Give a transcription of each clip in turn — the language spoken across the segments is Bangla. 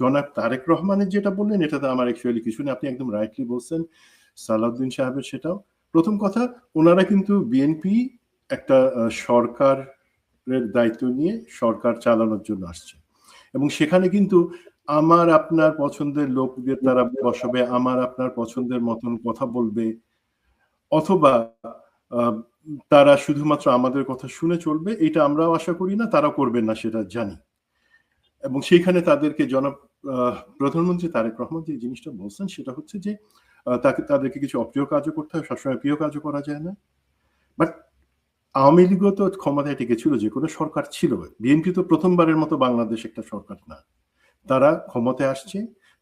জনাব তারেক রহমানের যেটা বললেন এটাতে আমার অ্যাকচুয়ালি কিছু নেই, আপনি একদম রাইটলি বলছেন। সালাউদ্দিন সাহেবের সেটাও প্রথম কথা, ওনারা কিন্তু বিএনপি একটা সরকারের দায়িত্ব নিয়ে সরকার চালানোর জন্য আসছে, এবং সেখানে কিন্তু আমার আপনার পছন্দের লোকদের তারা বসাবে, আমার আপনার পছন্দের মতন কথা বলবে, অথবা তারা শুধুমাত্র আমাদের কথা শুনে চলবে, এটা আমরাও আশা করি না, তারা করবেন না সেটা জানি। এবং সেইখানে তাদেরকে প্রধানমন্ত্রী তারেক রহমান যে জিনিসটা বলছেন সেটা হচ্ছে যে তাদেরকে কিছু অপ্রিয় কাজও করতে হয়, সবসময় প্রিয় কাজও করা যায় না। বাট আওয়ামী লীগও তো ক্ষমতায় টিকেছিল, যে কোনো সরকার ছিল, বিএনপি তো প্রথমবারের মতো বাংলাদেশ একটা সরকার না। তারা ক্ষমতায় আসছে,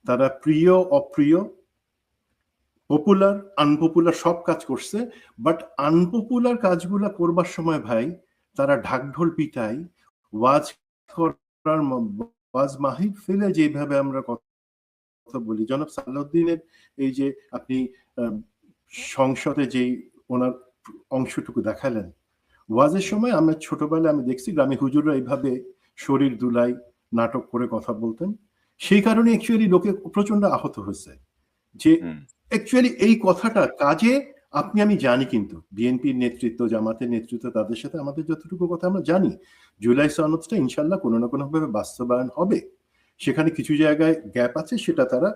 তারা প্রিয় অপ্রিয়, পপুলার আনপপুলার সব কাজ করছে। বাট আনপপুলার কাজগুলা করবার সময় ভাই তারা ঢাকঢোল পিটাই, ওয়াজ করার ওয়াজ মাহির ফেলে যেভাবে আমরা কথা বলি। জনাব সালাউদ্দিনের এই যে আপনি সংসদে যেই ওনার অংশটুকু দেখালেন ওয়াজের সময়, আমরা ছোটবেলায় আমি দেখছি গ্রামে হুজুররা এইভাবে শরীর দুলাই নাটক করে কথা বলতেন। সেই কারণে অ্যাকচুয়ালি লোকে প্রচন্ড আহত হয়েছে যে অ্যাকচুয়ালি এই কথাটা কাজে আপনি আমি জানি, কিন্তু বিএনপির নেতৃত্ব, জামাতের নেতৃত্ব, তাদের সাথে আমাদের যতটুকু কথা আমরা জানি, জুলাই সনদটা ইনশাল্লাহ কোনো না কোনোভাবে বাস্তবায়ন হবে। সেখানে কিছু জায়গায় গ্যাপ আছে, সেটা তারা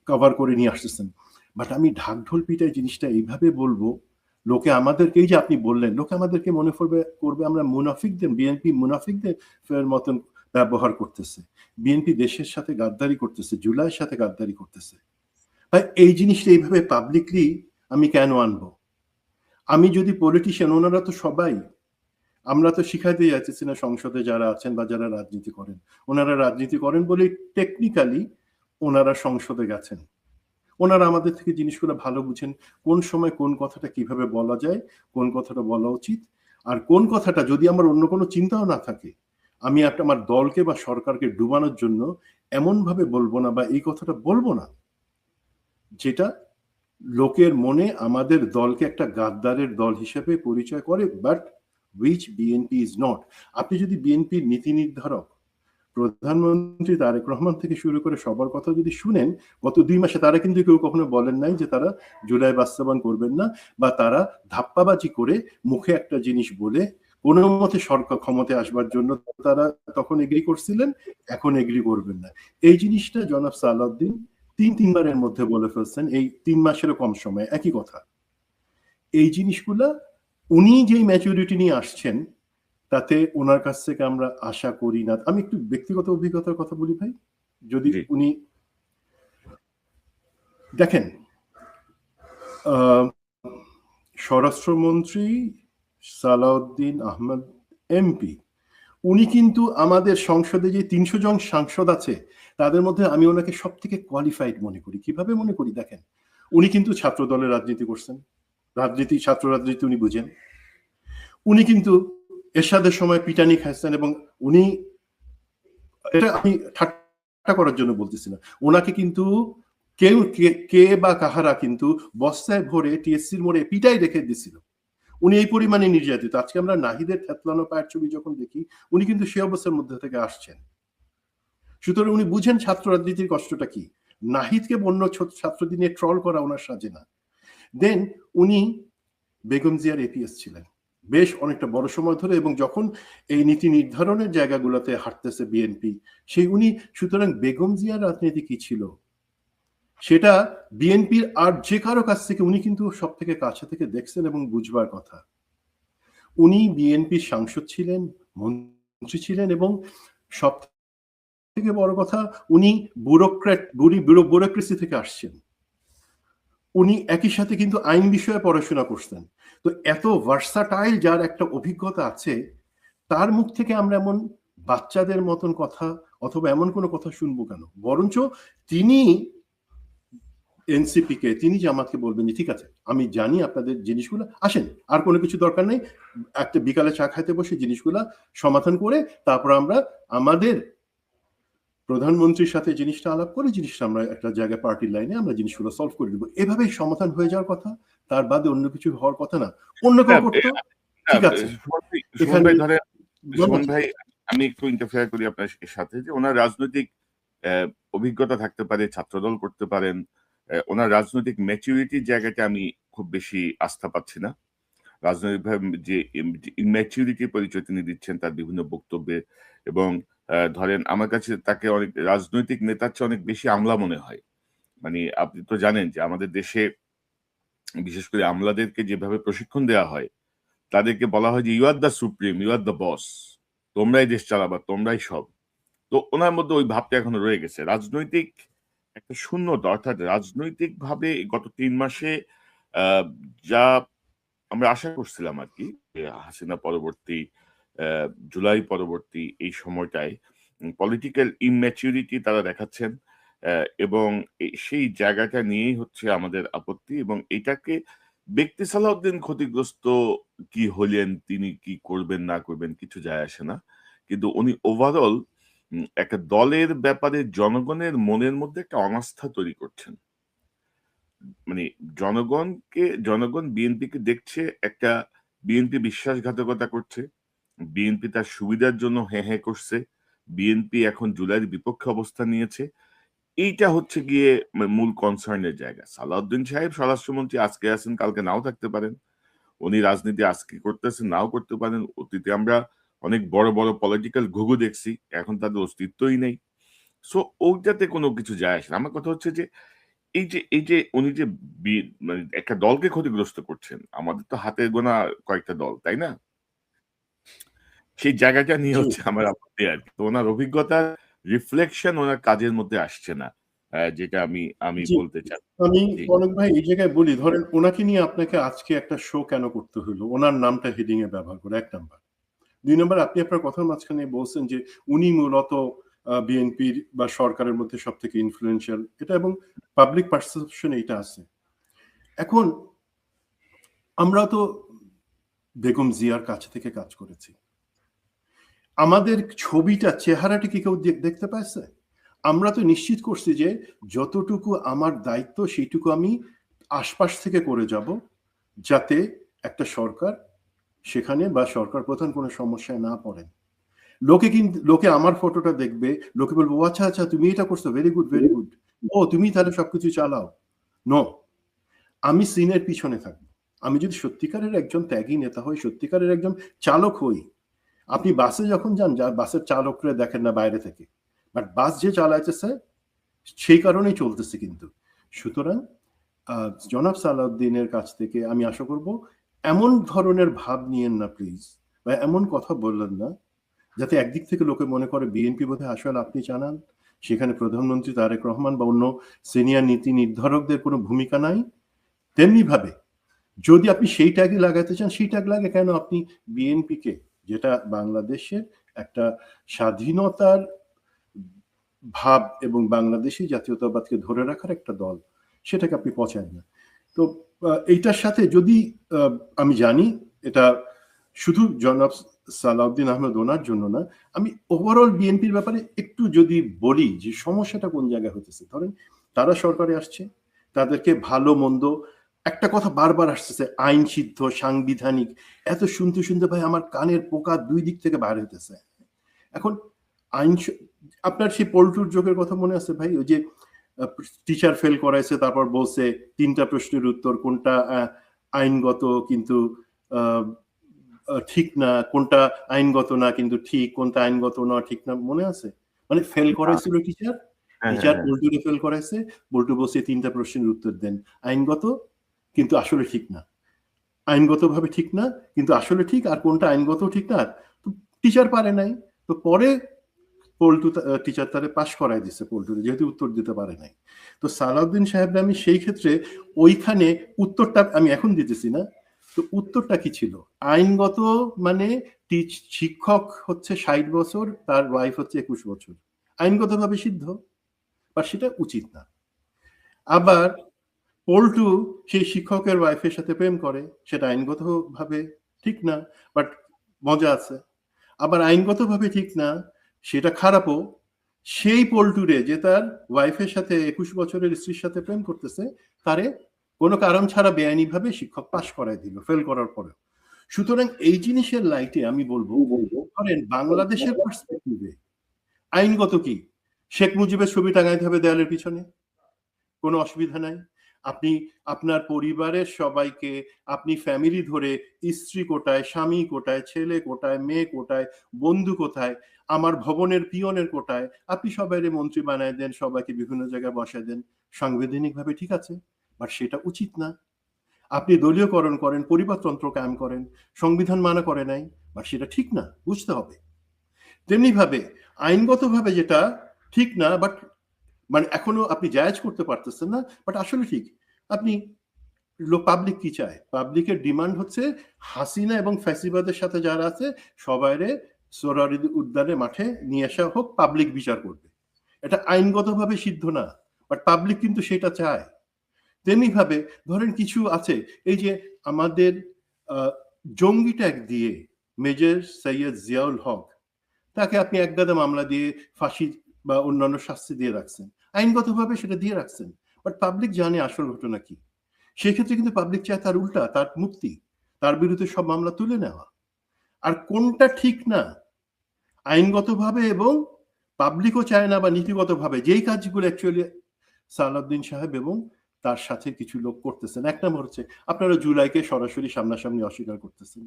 কভার করে নিয়ে আসতেছেন। বাট আমি ঢাকঢোল পিটাই জিনিসটা এইভাবে বলবো, লোকে আমাদেরকে, এই যে আপনি বললেন, লোকে আমাদেরকে মনে করবে আমরা মুনাফিকদের, বিএনপি মুনাফিকদের মতন ব্যবহার করতেছে, বিএনপি দেশের সাথে গাদ্দারি করতেছে, জুলাইয়ের সাথে গাদ্দারি করতেছে। ভাই এই জিনিসটা এইভাবে পাবলিকলি আমি কেন আনবো? আমি যদি পলিটিশিয়ান, ওনারা তো সবাই, আমরা তো শিখাইতে যাচ্ছি না সংসদে যারা আছেন বা যারা রাজনীতি করেন, ওনারা রাজনীতি করেন বলে টেকনিক্যালি ওনারা সংসদে গেছেন, ওনারা আমাদের থেকে জিনিসগুলো ভালো বুঝেন, কোন সময় কোন কথাটা কিভাবে বলা যায়, কোন কথাটা বলা উচিত, আর কোন কথাটা যদি আমার অন্য কোনো চিন্তাও না থাকে, আমি একটা আমার দলকে বা সরকারকে ডুবানোর জন্য এমন ভাবে বলবো না, বা এই কথাটা বলবো না যেটা লোকের মনে আমাদের দলকে একটা গাদ্দারের দল হিসেবে পরিচয় করে, but which BNP is not. আপনি যদি বিএনপির নীতি নির্ধারক প্রধানমন্ত্রী তারেক রহমান থেকে শুরু করে সবার কথা যদি শুনেন, গত 2 মাসে তারা কিন্তু কেউ কখনো বলেন নাই যে তারা জুলাই বাস্তবায়ন করবেন না, বা তারা ধাপ্পাবাজি করে মুখে একটা জিনিস বলে কোনো মতে সরকার ক্ষমতায় আসবার জন্য তারা তখন এগ্রি করছিলেন, এখন এগ্রি করবেন না। এই জিনিসটা জনাব সালাউদ্দিন 3 বারের মধ্যে বলে ফেলছেন এই 3 মাসেরও কম সময়ে, একই কথা। এই জিনিসগুলা উনি যেই ম্যাচুরিটি নিয়ে আসছেন তাতে ওনার কাছ থেকে আমরা আশা করি না। আমি একটু ব্যক্তিগত অভিজ্ঞতার কথা বলি ভাই, যদি উনি দেখেন, স্বরাষ্ট্রমন্ত্রী সালাউদ্দিন আহমেদ এমপি, উনি কিন্তু আমাদের সংসদে যে 300 জন সাংসদ আছে তাদের মধ্যে আমি ওনাকে সব থেকে কোয়ালিফাইড মনে করি। কিভাবে মনে করি? দেখেন, উনি কিন্তু ছাত্র দলের রাজনীতি করছেন, ছাত্র রাজনীতি উনি বুঝেন। উনি কিন্তু এরশাদের সময় পিটানি খাইছেন, এবং উনি, এটা আমি ঠাট্টা করার জন্য বলতেছি না, ওনাকে কিন্তু কেউ কে বা কাহারা কিন্তু বস্তায় ভরে টিএসসির মোড়ে পিটাই রেখে দিছিল। উনি এই পরিমাণে নির্যাতিত। আজকে আমরা নাহিদের থেতলানো পায়ের ছবি যখন দেখি, উনি কিন্তু সে অবস্থার মধ্যে থেকে আসছেন। সুতরাং উনি বুঝেন ছাত্র রাজনীতির কষ্টটা কি। নাহিদকে অন্য ছাত্রদের নিয়ে ট্রল করা ওনার সাজে না। দেন উনি বেগম জিয়ার এপিএস ছিলেন বেশ অনেকটা বড় সময় ধরে, এবং যখন এই নীতি নির্ধারণের জায়গাগুলোতে হাঁটতেছে বিএনপি, সেই উনি, সুতরাং বেগম জিয়ার রাজনীতি কি ছিল সেটা বিএনপির আর যে কারো কাছ থেকে উনি কিন্তু সব থেকে কাছে থেকে দেখছেন এবং বুঝবার কথা। উনি বিএনপির সাংসদ ছিলেন, মন্ত্রী ছিলেন, এবং সব থেকে বড় কথা উনি ব্যুরোক্রেসি থেকে আসছেন। উনি একই সাথে কিন্তু আইন বিষয়ে পড়াশোনা করছেন। তো এত ভার্সাটাইল যার একটা অভিজ্ঞতা আছে, তার মুখ থেকে আমরা এমন বাচ্চাদের মতন কথা অথবা এমন কোনো কথা শুনবো কেন? বরঞ্চ তিনি এনসিপি কে, তিনি জামাতকে বলবেন যে ঠিক আছে, আমি জানি আপনাদের জিনিসগুলো, আসেন, আর কোনো কিছু দরকার নেই, একটা বিকালে চা খাইতে বসে জিনিসগুলা সমাধান করে তারপর আমরা আমাদের প্রধানমন্ত্রীর সাথে জিনিসটা আলাপ করে জিনিসটা আমরা একটা জায়গায় পার্টির লাইনে আমরা জিনিসগুলো সলভ করে দেবো। এভাবেই সমাধান হয়ে যাওয়ার কথা, তার বাদে অন্য কিছু হওয়ার কথা না। অন্য কেউ করতো, ঠিক আছে। ভাই আমি একটু ইন্টারফেয়ার করি আপনার সাথে, যে ওনার রাজনৈতিক অভিজ্ঞতা থাকতে পারে, ছাত্রদল করতে পারেন। ওনার রাজনৈতিক ম্যাচুরিটির জায়গাটা আমি খুব বেশি আস্থা পাচ্ছি না। রাজনৈতিকভাবে যে ইম্যাচুরিটির পরিচয় তিনি দিচ্ছেন তার বিভিন্ন বক্তব্যে, এবং ধরেন আমার কাছে তাকে অনেক রাজনৈতিক নেতার চেয়ে অনেক বেশি আমলা মনে হয়। মানে আপনি তো জানেন যে আমাদের দেশে বিশেষ করে আমলাদেরকে যেভাবে প্রশিক্ষণ দেওয়া হয়, তাদেরকে বলা হয় যে you are the supreme, you are the boss, তোমরাই দেশ চালাবা, তোমরাই সব। তো ওনার মধ্যে ওই ভাবটা এখনো রয়ে গেছে। রাজনৈতিক একটা শূন্যতা, অর্থাৎ রাজনৈতিক ভাবে গত ৩ মাসে আহ, যা আমরা আশা করছিলাম আর কি, যে হাসিনা পরবর্তী জুলাই পরবর্তী এই সময়টায় পলিটিক্যাল ইম্যাচুরিটি তারা দেখাচ্ছেন, এবং সেই জায়গাটা নিয়েই হচ্ছে আমাদের আপত্তি। এবং এটাকে ব্যক্তি সালাউদ্দিন ক্ষতিগ্রস্ত কি হলেন, তিনি কি করবেন না করবেন কিছু যায় আসে না, কিন্তু উনি ওভারঅল একটা দলের ব্যাপারে জনগণের মনের মধ্যে একটা অনাস্থা তৈরি করছেন। মানে জনগণ বিএনপিকে দেখছে একটা, বিএনপি বিশ্বাসঘাতকতা করছে, বিএনপি তার সুবিধার জন্য হ্যাঁ হ্যাঁ করছে, বিএনপি এখন জুলাইয়ের বিপক্ষে অবস্থান নিয়েছে। এইটা হচ্ছে গিয়ে মূল কনসার্নের জায়গা। সালাউদ্দিন সাহেব স্বরাষ্ট্রমন্ত্রী আজকে আছেন, কালকে নাও থাকতে পারেন। উনি রাজনীতি আজকে করতেছেন, নাও করতে পারেন। অতীতে আমরা অনেক বড় বড় পলিটিক্যাল ঘুঘু দেখছি, এখন তাদের অস্তিত্বই নেই। সো ওইটাতে কোনো কিছু যায় আসে না। আমার কথা হচ্ছে যে এই যে উনি যে মানে একটা দলকে ক্ষতিগ্রস্ত করছেন, আমাদের তো হাতে গোনা কয়েকটা দল, তাই না? সেই জায়গাটা নিয়ে জি হচ্ছে আমার আপত্তি আর কি। তো ওনার অভিজ্ঞতার রিফ্লেকশন ওনার কাজের মধ্যে আসছে না, যেটা আমি জি বলতে চাই। আমি জি কনক ভাই এই জায়গায় বলি, ধরেন ওনাকে নিয়ে আপনাকে আজকে একটা শো কেন করতে হলো, ওনার নামটা হেডিং এ ব্যবহার করে, 1 নাম্বার। 2 নাম্বার, আপনি আপনার কথার মাঝখানে বলছেন যে উনি মূলত বিএনপির বা সরকারের মধ্যে সব থেকে ইনফ্লুয়েন্সিয়াল, এটা এবং পাবলিক পারসেপশন এটা আছে। এখন আমরা তো বেগম জিয়ার কাছ থেকে কাজ করেছি, আমাদের ছবিটা, চেহারাটি কি কেউ দেখতে পাচ্ছে? আমরা তো নিশ্চিত করছি যে যতটুকু আমার দায়িত্ব সেইটুকু আমি আশপাশ থেকে করে যাব, যাতে একটা সরকার সেখানে বা সরকার প্রধান কোনো সমস্যায় না পড়েন। লোকে আমার ফটোটা দেখবে, লোকে বলবো ও আচ্ছা আচ্ছা তুমি এটা করছো, ভেরি গুড ভেরি গুড, ও তুমি তাহলে সবকিছু চালাও। নো, আমি সিনের পিছনে থাকবো। আমি যদি সত্যিকারের একজন ত্যাগী নেতা হই, সত্যিকারের একজন চালক হই, আপনি বাসে যখন যান, বাসের চালকরা দেখেন না বাইরে থেকে, বাট বাস যে চালাইতেছে সেই কারণেই চলতেছে কিন্তু। সুতরাং জনাব সালাউদ্দিনের কাছ থেকে আমি আশা করব এমন ধরনের ভাব নিয়েন না প্লিজ, বা এমন কথা বললেন না যাতে একদিক থেকে লোকে মনে করে বিএনপি বোধহয় আসলে আপনি জানান সেখানে প্রধানমন্ত্রী তারেক রহমান বা অন্য সিনিয়র নীতি নির্ধারকদের কোনো ভূমিকা নাই। তেমনি ভাবে যদি আপনি সেই ট্যাগই লাগাতে চান, সেই ট্যাগ লাগে কেন? আপনি বিএনপিকে, যেটা বাংলাদেশের একটা স্বাধীনতার ভাব এবং বাংলাদেশি জাতীয়তাবাদকে ধরে রাখার একটা দল, সেটাকে আপনি পচান না। তো এইটার সাথে যদি আমি জানি এটা শুধু জনাব সালাউদ্দিন আহমেদ ওনার জন্য না, আমি ওভারঅল বিএনপির ব্যাপারে একটু যদি বলি যে সমস্যাটা কোন জায়গায় হতেছে। ধরেন তারা সরকারে আসছে, তাদেরকে ভালো মন্দ একটা কথা বারবার আসতেছে, আইন সিদ্ধ সাংবিধানিক, এত শুনতে শুনতে ভাই আমার কানের পোকা 2 দিক থেকে বাইর হইতেছে। এখন আইন, আপনার সেই পল্টুর যোগের কথা মনে আছে ভাই? ওই যে টিচার ফেল করাইছে, তারপর বলছে 3টা প্রশ্নের উত্তর কোনটা আইনগত কিন্তু ঠিক না, কোনটা আইনগত না কিন্তু ঠিক, কোনটা আইনগত না ঠিক না, মনে আছে? মানে ফেল করাইছিল টিচার, হ্যাঁ হ্যাঁ টিচার হ্যাঁ পল্টুরে ফেল করাইছে, পল্টু বলছে 3টা প্রশ্নের উত্তর দেন, আইনগত কিন্তু আসলে ঠিক না, আইনগতভাবে ঠিক না কিন্তু আসলে ঠিক, আর কোনটা আইনগত ঠিক না, তো টিচার পারে নাই। তো পরে পল্টু টিচার তারে পাশ করাই দিছে পল্টুরে, যেহেতু উত্তর দিতে পারে নাই। তো সালাউদ্দিন সাহেব আমি সেই ক্ষেত্রে ওইখানে উত্তরটা আমি এখন দিতেছি না, তো উত্তরটা কি ছিল? আইনগত মানে শিক্ষক হচ্ছে 60 বছর, তার ওয়াইফ হচ্ছে 21 বছর, আইনগতভাবে সিদ্ধ, বা সেটা উচিত না। আবার পল্টু সেই শিক্ষকের ওয়াইফের সাথে প্রেম করে, সেটা আইনগতভাবে ঠিক না, বাট মজা আছে। আবার আইনগতভাবে ঠিক না, সেটা খারাপও। সেই পল্টুরে যে তার ওয়াইফের সাথে 21 বছরের স্ত্রীর সাথে প্রেম করতেছে, তারে কোনো কারণ ছাড়া বেআইনিভাবে শিক্ষক পাশ করাই দিল ফেল করার পরে। সুতরাং এই জিনিসের লাইটে আমি বলবো, ধরেন বাংলাদেশের পার্সপেক্টিভে আইনগত কি, শেখ মুজিবের ছবি টাঙাইতে হবে দেয়ালের পিছনে, কোনো অসুবিধা নাই। আপনি আপনার পরিবারের সবাইকে, আপনি ফ্যামিলি ধরে স্ত্রী কোটায়, স্বামী কোটায়, ছেলে কোটায়, মেয়ে কোটায়, বন্ধু কোথায়, আমার ভবনের পিয়নের কোটায়, আপনি সবাইকে মন্ত্রী বানায় দেন, সবাইকে বিভিন্ন জায়গায় বসায় দেন, সাংবিধানিকভাবে ঠিক আছে, বাট সেটা উচিত না। আপনি দলীয়করণ করেন, পরিবারতন্ত্র কায়েম করেন, সংবিধান মানা করে নাই, বাট সেটা ঠিক না, বুঝতে হবে। তেমনি ভাবে আইনগতভাবে যেটা ঠিক না, বাট মানে এখনো আপনি জায়েজ করতে পারতেছেন না, বাট আসলে ঠিক। আপনি পাবলিক কি চায়? পাবলিকের ডিমান্ড হচ্ছে হাসিনা এবং ফ্যাসিবাদের সাথে যারা আছে সবাইরে সোহরাওয়ার্দী উদ্যানে মাঠে নিয়ে আসা হোক, পাবলিক বিচার করবে। এটা আইনগতভাবে সিদ্ধ না, বাট পাবলিক কিন্তু সেটা চায়। তেমনি ভাবে ধরেন কিছু আছে, এই যে আমাদের জঙ্গি ট্যাগ দিয়ে মেজর সৈয়দ জিয়াউল হক, তাকে আপনি একগাদা মামলা দিয়ে ফাঁসি বা অন্যান্য শাস্তি দিয়ে রাখছেন, আইনগতভাবে সেটা দিয়ে রাখছেন, বাট পাবলিক জানে আসল ঘটনা কি। সেক্ষেত্রে কিন্তু পাবলিক চায় তার উল্টা, তার মুক্তি, তার বিরুদ্ধে সব মামলা তুলে নেওয়া। আর কোনটা ঠিক না আইনগতভাবে এবং পাবলিকও চায় না বা নীতিগতভাবে, যেই কাজগুলো অ্যাকচুয়ালি সালাউদ্দিন সাহেব এবং তার সাথে কিছু লোক করতেছেন। এক নম্বর হচ্ছে আপনারা জুলাইকে সরাসরি সামনাসামনি অস্বীকার করতেছেন,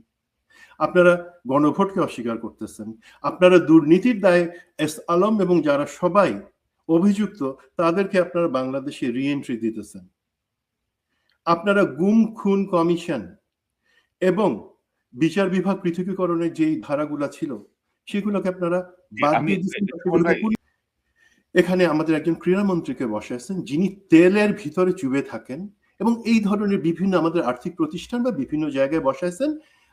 আপনারা গণভোটকে অস্বীকার করতেছেন, আপনারা দুর্নীতির দায়ে এস আলম এবং যারা সবাই অভিযুক্ত তাদেরকে আপনারা বাংলাদেশে রিএন্ট্রি দিতেছেন, আপনারা গুম খুন কমিশন এবং বিচার বিভাগ পৃথকীকরণের যেই ধারাগুলা ছিল সেগুলোকে আপনারা বাদ আমি দিয়ে দিচ্ছেন। এখানে আমাদের একজন ক্রীড়ামন্ত্রীকে বসাইছেন যিনি তেলের ভিতরে চুবে থাকেন, এবং এই ধরনের বিভিন্ন আমাদের আর্থিক প্রতিষ্ঠান বা বিভিন্ন জায়গায় বসাইছেন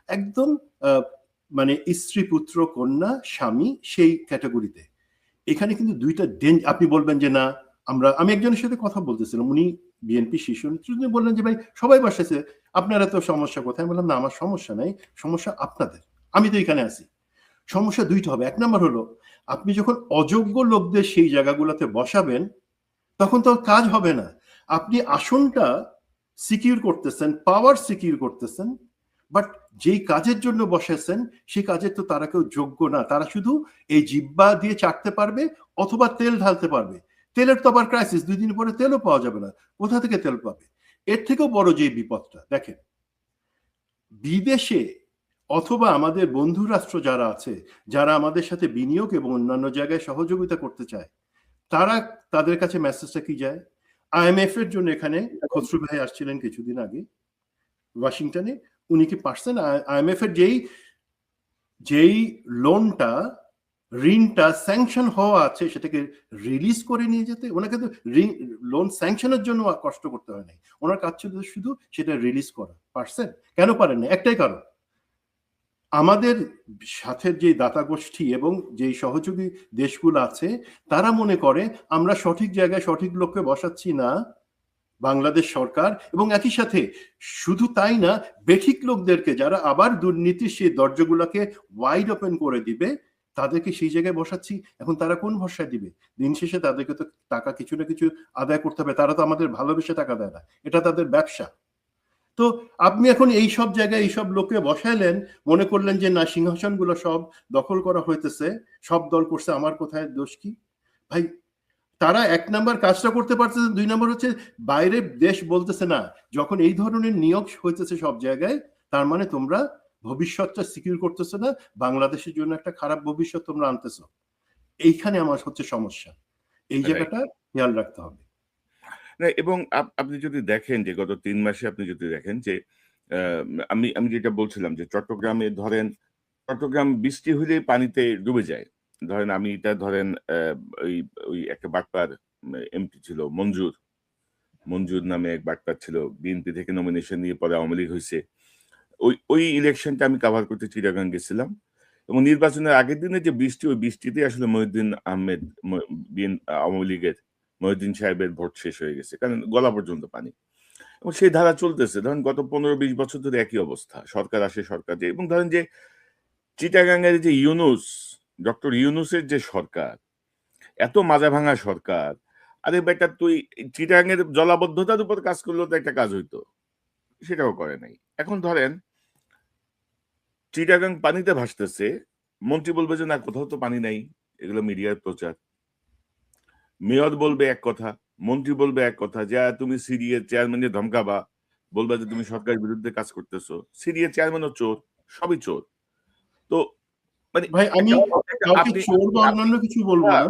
একদম মানে স্ত্রী পুত্র কন্যা স্বামী সেই ক্যাটাগরিতে। এখানে কিন্তু দুইটা আপনি বলবেন যে না, আমি একজনের সাথে কথা বলতেছিলাম, উনি বিএনপি শীর্ষ নেতৃত্ব, বললেন যে ভাই সবাই বসেছে, আপনারা তো সমস্যা কোথায়? বললাম না, আমার সমস্যা নাই, সমস্যা আপনাদের, আমি তো এখানে আছি। সমস্যা দুইটা হবে। এক নাম্বার হলো আপনি যখন অযোগ্য লোকদের সেই জায়গাগুলোতে বসাবেন তখন তো কাজ হবে না। আপনি আসনটা সিকিউর করতেছেন, পাওয়ার সিকিউর করতেছেন, বাট যেই কাজের জন্য বসেছেন সেই কাজের তো তারা কেউ যোগ্য না, তারা শুধু এই জিব্বা দিয়ে চাটতে পারবে অথবা তেল ঢালতে পারবে। তেলের তো আবার ক্রাইসিস, 2 দিন পরে তেলও পাওয়া যাবে না, কোথা থেকে তেল পাবে? এর থেকেও বড় যে বিপদটা দেখেন, বিদেশে অথবা আমাদের বন্ধু রাষ্ট্র যারা আছে, যারা আমাদের সাথে বিনিয়োগ এবং অন্যান্য জায়গায় সহযোগিতা করতে চায়, তারা তাদের কাছে মেসেজটা কি যায়? আইএমএফ এর জন্য এখানে খসরু ভাই আসছিলেন কিছুদিন আগে ওয়াশিংটনে, উনি কি পারছেন আইএমএফ এর যেই লোনটা, ঋণটা স্যাংশন হওয়া আছে সেটাকে রিলিজ করে নিয়ে যেতে? ওনাকে তো লোন স্যাংশনের জন্য কষ্ট করতে হয় নাই, ওনার কাজ ছিল শুধু সেটা রিলিজ করা। পারছেন? কেন পারেন না? একটাই কারণ, আমাদের সাথে যে দাতা গোষ্ঠী এবং যেই সহযোগী দেশগুলো আছে তারা মনে করে আমরা সঠিক জায়গায় সঠিক লোককে বসাচ্ছি না, বাংলাদেশ সরকার, এবং একই সাথে শুধু তাই না, বেঠিক লোকদেরকে যারা আবার দুর্নীতির সেই দরজাগুলোকে ওয়াইড ওপেন করে দিবে তাদেরকে সেই জায়গায় বসাচ্ছি। এখন তারা কোন ভরসায় দিবে? দিন শেষে তাদেরকে তো টাকা কিছু না কিছু আদায় করতে হবে, তারা তো আমাদের ভালোবেসে টাকা দেয় না, এটা তাদের ব্যবসা। তো আপনি এখন এই সব জায়গায় এইসব লোককে বসাইলেন, মনে করলেন যে না, সিংহাসনগুলো সব দখল করা হইতেছে, সব দল করছে, আমার কোথায় দোষ কি? ভাই, তারা 1 নাম্বার কাজটা করতে পারতেছে, 2 নাম্বার হচ্ছে বাইরে দেশ বলতেছে না, যখন এই ধরনের নিয়োগ হইতেছে সব জায়গায়, তার মানে তোমরা ভবিষ্যৎটা সিকিউর করতেছো না, বাংলাদেশের জন্য একটা খারাপ ভবিষ্যৎ তোমরা আনতেছো। এইখানে আমার হচ্ছে সমস্যা, এই জায়গাটা খেয়াল রাখতে হবে। এবং আপনি যদি দেখেন যে গত ৩ মাসে আপনি যদি দেখেন যে আমি আমি যেটা বলছিলাম যে চট্টগ্রামে ধরেন চট্টগ্রাম বৃষ্টি হলেই পানিতে ডুবে যায়। ধরেন আমি এটা ধরেন ওই ওই একটা বাটপার এমপি ছিল মঞ্জুর। মঞ্জুর নামে এক বাটপার ছিল। বিএনপি থেকে নমিনেশন নিয়ে পরে আওয়ামী লীগ হইছে। ওই ইলেকশনটা আমি কভার করতে চিটাগাং গেছিলাম। এবং নির্বাচনের আগের দিনে যে বৃষ্টি, ওই বৃষ্টিতে আসলে মহিউদ্দিন আহমেদ আওয়ামী লীগের মহিউদ্দিন সাহেবের ভোট শেষ হয়ে গেছে। কারণ গলা পর্যন্ত পানি। এবং সেই ধারা চলতেছে। ধরেন গত ১৫-২০ বছর ধরে একই অবস্থা। সরকার আসে, সরকার যায়। এবং ধরেন যে চিটাগাংয়ের যে ডক্টর ইউনূসের যে সরকার, এত মাজা ভাঙা সরকার, আরে বেটা তুই চিটাগাংয়ের জলাবদ্ধতার উপর কাজ করলেও তো একটা কাজ হইতো। সেটাও করে নাই। এখন ধরেন চিটাগাং পানিতে ভাসতেছে, মন্ত্রী বলবে যে না কোথাও তো পানি নাই, এগুলো মিডিয়ার প্রচার। মেয়র বলবে এক কথা, মন্ত্রী বলবে এক কথা, যা তুমি সিডিএ চেয়ারম্যানের ধমকাবা, বলবা যে তুমি সরকারের বিরুদ্ধে কাজ করতেছো। সিডিএ চেয়ারম্যানও চোর, সবই চোর। তো মানে ভাই আমি কাউকে আপনি চোর বা আপনি অন্যান্য কিছু বলবো না।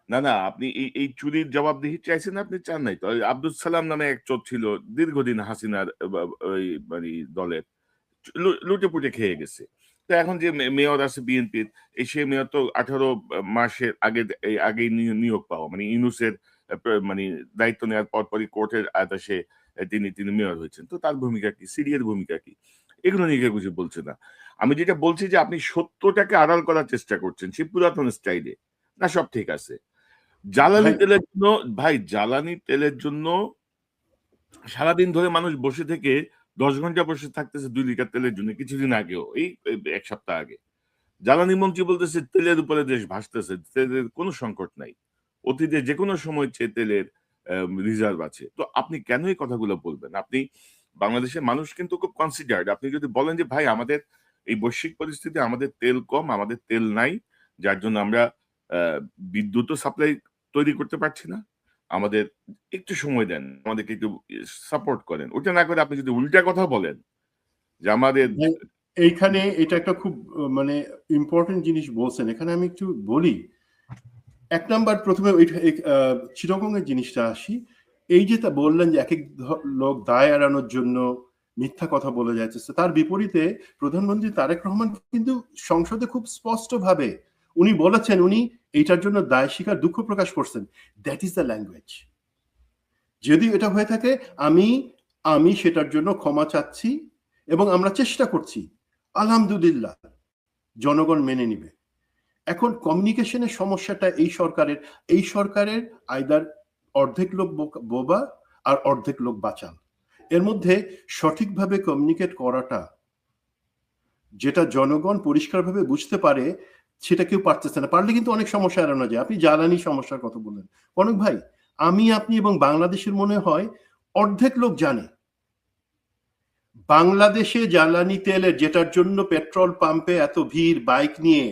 না না, আপনি এই চুরির জবাবদিহি চাইছেন, আপনি চান নাই তো। আব্দুল সালাম নামে এক চোর ছিল দীর্ঘদিন হাসিনার ওই মানে দলের, লুটে পুটে খেয়ে গেছে। তো এখন যে মেয়র আছে বিএনপির, সে মেয়র তো 18 মাসের আগেই নিয়োগ পাওয়া, মানে ইউনূসের মানে দায়িত্ব নেওয়ার পরপরই কোর্টের আদেশে তিনি মেয়র হয়েছেন। তো তার ভূমিকা কি, সিডিএর ভূমিকা কি, এগুলো নিয়ে কেউ কিছু বলছে না। আমি যেটা বলছি যে আপনি সত্যটাকে আড়াল করার চেষ্টা করছেন সেই পুরাতন স্টাইলে। না, সব ঠিক আছে। জ্বালানি ভাই তেলের জন্য, ভাই জ্বালানি তেলের জন্য সারাদিন ধরে মানুষ বসে থেকে 10 ঘন্টা বসে থাকতেছে 2 লিটার তেলের জন্য, কিছুদিন আগেও, এই এক সপ্তাহ আগে। জ্বালানি মন্ত্রী বলতেছে তেলের উপরে দেশ ভাসতেছে, তেলের কোনো সংকট নাই, অতীতে যে কোনো সময় চেয়ে তেলের রিজার্ভ আছে। তো আপনি কেন এই কথাগুলো বলবেন? আপনি, বাংলাদেশের মানুষ কিন্তু খুব কনসিডার্ড। আপনি যদি বলেন যে ভাই আমাদের এই বৈশ্বিক পরিস্থিতি, আমাদের তেল কম, আমাদের তেল নাই, যার জন্য আমরা বিদ্যুৎও সাপ্লাই তৈরি করতে পারছি না, আমাদের একটু সময় দেন, আমাদেরকে একটু সাপোর্ট করেন। ওটা না করে আপনি যদি উল্টা কথা বলেন যে আমাদের, ভাই, এইখানে এটা একটা খুব মানে ইম্পর্টেন্ট জিনিস বলছেন। এখানে আমি একটু বলি। এক নাম্বার, প্রথমে চিরকঙ্গের জিনিসটা আসি। এই যে তা বললেন যে এক এক লোক দায় এড়ানোর জন্য মিথ্যা কথা বলে যাচ্ছে, তার বিপরীতে প্রধানমন্ত্রী তারেক রহমান কিন্তু সংসদে খুব স্পষ্ট ভাবে উনি বলেছেন, উনি এইটার জন্য দায় স্বীকার, দুঃখ প্রকাশ করছেন। That is the language. যদি এটা হয়ে থাকে, আমি আমি সেটার জন্য ক্ষমা চাচ্ছি এবং আমরা চেষ্টা করছি, আলহামদুলিল্লাহ জনগণ মেনে নিবে। এখন কমিউনিকেশনের সমস্যাটা এই সরকারের আইদার অর্ধেক লোক বোবা আর অর্ধেক লোক বাচাল। এর মধ্যে সঠিকভাবে কমিউনিকেট করাটা, যেটা জনগণ পরিষ্কারভাবে বুঝতে পারে, সেটা কেউ পারতেছে না। পারলে কিন্তু অনেক সমস্যা এড়ানো যায়। আপনি জ্বালানি সমস্যার কথা বললেন, কনক ভাই, আপনি এবং বাংলাদেশের মনে হয় অর্ধেক লোক জানে বাংলাদেশে জ্বালানি তেলের, যেটার জন্য পেট্রোল পাম্পে এত ভিড় বাইক নিয়ে,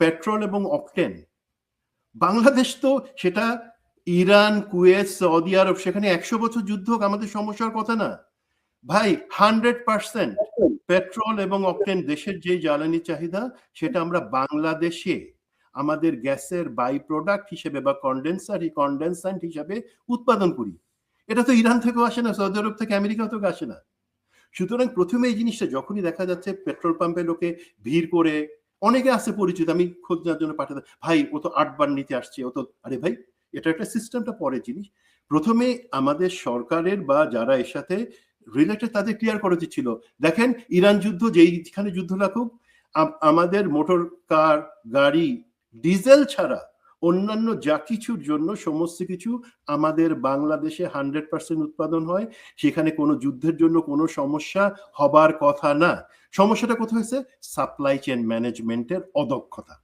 পেট্রোল এবং অকটেন, বাংলাদেশ তো সেটা ইরান, কুয়েত, সৌদি আরব, সেখানে 100 বছর যুদ্ধ হোক, আমাদের সমস্যার কথা না ভাই। 100% পেট্রোল এবং অকটেন দেশের যে জ্বালানি চাহিদা, সেটা আমরা বাংলাদেশে আমাদের গ্যাসের বাই প্রোডাক্ট হিসেবে বা কন্ডেন্সেন্ট হিসেবে উৎপাদন করি। এটা তো ইরান থেকেও আসে না, সৌদি আরব থেকে, আমেরিকা থেকে আসে না। সুতরাং প্রথমে এই জিনিসটা যখনই দেখা যাচ্ছে পেট্রোল পাম্পে লোকে ভিড় করে, অনেকে আছে পরিচিত, আমি খোঁজ নেওয়ার জন্য পাঠাতে, ভাই ও তো 8 বার নিতে আসছে, ও তো, আরে ভাই এটা একটা সিস্টেমটা পরের জিনিস। প্রথমে আমাদের সরকারের বা যারা এর সাথে রিলেটেড তাদের ক্লিয়ার করা উচিত ছিল। দেখেন, ইরান যুদ্ধ যেইখানে যুদ্ধ লাগুক, আমাদের মোটর কার, গাড়ি, ডিজেল ছাড়া অন্যান্য যা কিছুর জন্য সমস্ত কিছু আমাদের বাংলাদেশে 100% উৎপাদন হয়। সেখানে কোনো যুদ্ধের জন্য কোনো সমস্যা হবার কথা না। সমস্যাটা কোথায় হয়েছে? সাপ্লাই চেইন ম্যানেজমেন্টের অদক্ষতা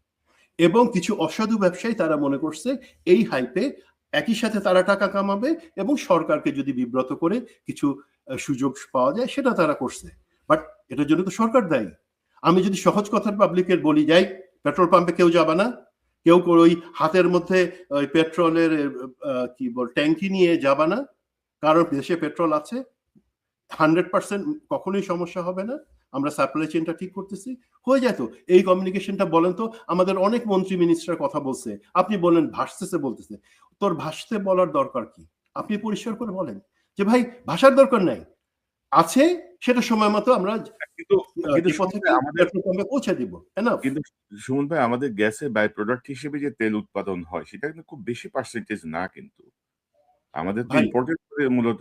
এবং কিছু অসাধু ব্যবসায়ী, তারা মনে করছে এই হাইপে একই সাথে তারা টাকা কামাবে এবং সরকারকে যদি বিব্রত করে কিছু সুযোগ পাওয়া যায়, সেটা তারা করছে। বাট এটার জন্য তো সরকার দায়ী। আমি যদি সহজ কথার পাবলিকের বলি, যাই পেট্রোল পাম্পে কেউ যাবে না, কেউ ওই হাতের মধ্যে ওই পেট্রোলের কি বল ট্যাঙ্কি নিয়ে যাবে না, কারণ দেশে পেট্রোল আছে, 100% কখনোই সমস্যা হবে না, আমরা সাপ্লাই চেইনটা ঠিক করতেছি, হয়ে যেত। এই কমিউনিকেশনটা বলেন তো, আমাদের অনেক মন্ত্রী মিনিস্টার কথা বলছে, আপনি বলেন ভাসতেছে, বলতেছে, তোর ভাসতে বলার দরকার কি? আপনি পরিষ্কার করে বলেন যে ভাই ভাষার দরকার নাই, আছে সেটা সময় মতো আমরা কিন্তু কিন্তু ডিপো থেকে পেট্রোল পাম্পে পৌঁছে দিব, এনাফ। কিন্তু সুমন ভাই, আমাদের গ্যাসের বাই প্রোডাক্ট হিসেবে যে তেল উৎপাদন হয়, সেটা কিন্তু খুব বেশি পার্সেন্টেজ না কিন্তু। আমাদের তো ভাই ইম্পোর্টেড করে মূলত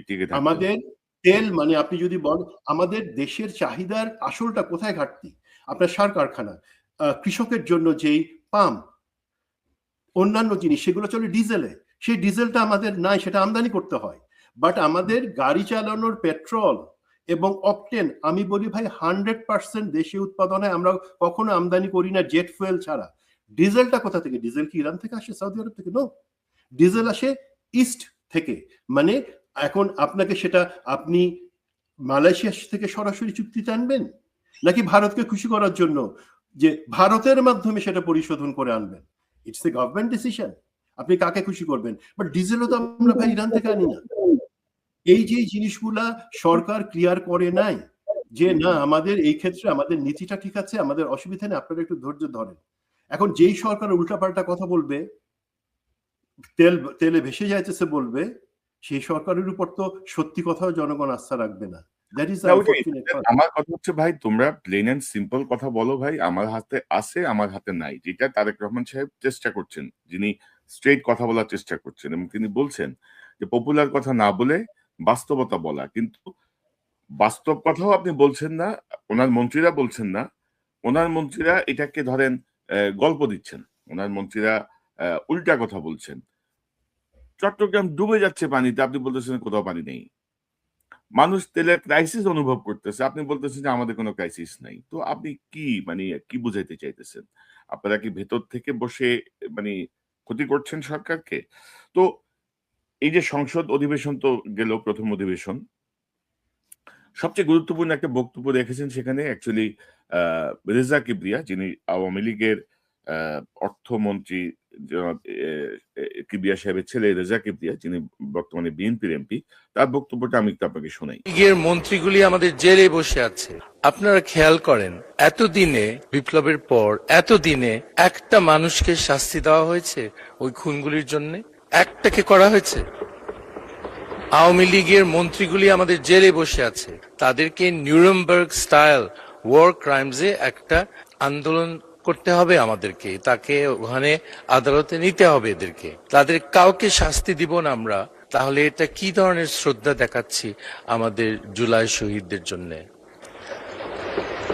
টিকে থাকতে হয়। আমাদের তেল, মানে আপনি যদি বলেন আমাদের দেশের চাহিদার আসলটা কোথায় ঘাটতি, আপনার সার কারখানা, কৃষকের জন্য যেই পাম্প, অন্যান্য জিনিস, সেগুলো চলে ডিজেলে, সেই ডিজেলটা আমাদের নাই, সেটা আমদানি করতে হয়। বাট আমাদের গাড়ি চালানোর পেট্রোল এবং অকটেন, আমি বলি ভাই 100% দেশে উৎপাদন হয়, আমরা কখনো আমদানি করি না জেট ফুয়েল ছাড়া। ডিজেলটা কোথা থেকে? ডিজেল কি ইরান থেকে আসে, সৌদি আরব থেকে? নো, ডিজেল আসে ইস্ট থেকে। মানে এখন আপনাকে সেটা, আপনি মালয়েশিয়া থেকে সরাসরি চুক্তিতে আনবেন, নাকি ভারতকে খুশি করার জন্য যে ভারতের মাধ্যমে সেটা পরিশোধন করে আনবেন? It's a government decision. আপনি কাকে খুশি করবেন? বাট ডিজেলও তো আমরা ভাই ইরান থেকে আনি না। এই যে জিনিসগুলা সরকার ক্লিয়ার করে নাই যে না আমাদের এই ক্ষেত্রে আমাদের নীতিটা ঠিক আছে, আমাদের অসুবিধা নেই, আপনারা একটু ধৈর্য ধরেন। এখন যেই সরকার উল্টাপাল্টা কথা বলবে, তেলে ভেসে যাইতেছে বলবে, সেই সরকারের উপর তো সত্যি কথাও জনগণ আস্থা রাখবে না। That is unfortunate. আমার কথা হচ্ছে ভাই, তোমরা প্লেন এন্ড সিম্পল কথা বলো ভাই, আমার হাতে আছে আমার হাতে নাই, যেটা তারেক রহমান সাহেব চেষ্টা করছেন, যিনি স্ট্রেট কথা বলার চেষ্টা করছেন, এবং তিনি বলছেন যে পপুলার কথা না বলে বাস্তবতা বলা। কিন্তু বাস্তব কথাও আপনি বলছেন না, ওনার মন্ত্রীরা বলছেন না, ওনার মন্ত্রীরা এটাকে ধরেন গল্প দিচ্ছেন, ওনার মন্ত্রীরা উল্টা কথা বলছেন। চট্টগ্রাম ডুবে যাচ্ছে পানিতে, আপনি বলতেছেন কোথাও পানি নেই। মানুষ তেলের ক্রাইসিস অনুভব করতেছে, আপনি বলতেছেন যে আমাদের কোনো ক্রাইসিস নাই। তো আপনি কি মানে কি বুঝাইতে চাইতেছেন? আপনারা কি ভেতর থেকে বসে মানে ক্ষতি করছেন সরকারকে? তো এই যে সংসদ অধিবেশন তো গেল, প্রথম অধিবেশন, সবচেয়ে গুরুত্বপূর্ণ একটা বক্তব্য রেখেছেন সেখানে অ্যাকচুয়ালি রেজা কিবরিয়া, যিনি আওয়ামী লীগের অর্থমন্ত্রী, কিবরিয়া সাহেবের ছেলে রেজা কিবরিয়া, যিনি বর্তমানে বিএনপির এমপি, তার বক্তব্যটা আমি একটু আপনাকে শোনাই। লীগের মন্ত্রীগুলি আমাদের জেলে বসে আছে। আপনারা খেয়াল করেন, এতদিনে, বিপ্লবের পর এতদিনে একটা মানুষকে শাস্তি দেওয়া হয়েছে ওই খুনগুলির জন্য? একটাকে করা হয়েছে? আওয়ামী লীগের মন্ত্রীগুলি আমাদের জেলে বসে আছে, তাদেরকে নিউরেমবার্গ স্টাইল ওয়ার ক্রাইমসে একটা আন্দোলন করতে হবে আমাদেরকে, তাকে ওখানে আদালতে নিতে হবে এদেরকে। তাদের কাউকে শাস্তি দিব না আমরা, তাহলে এটা কি ধরনের শ্রদ্ধা দেখাচ্ছি আমাদের জুলাই শহীদদের জন্য?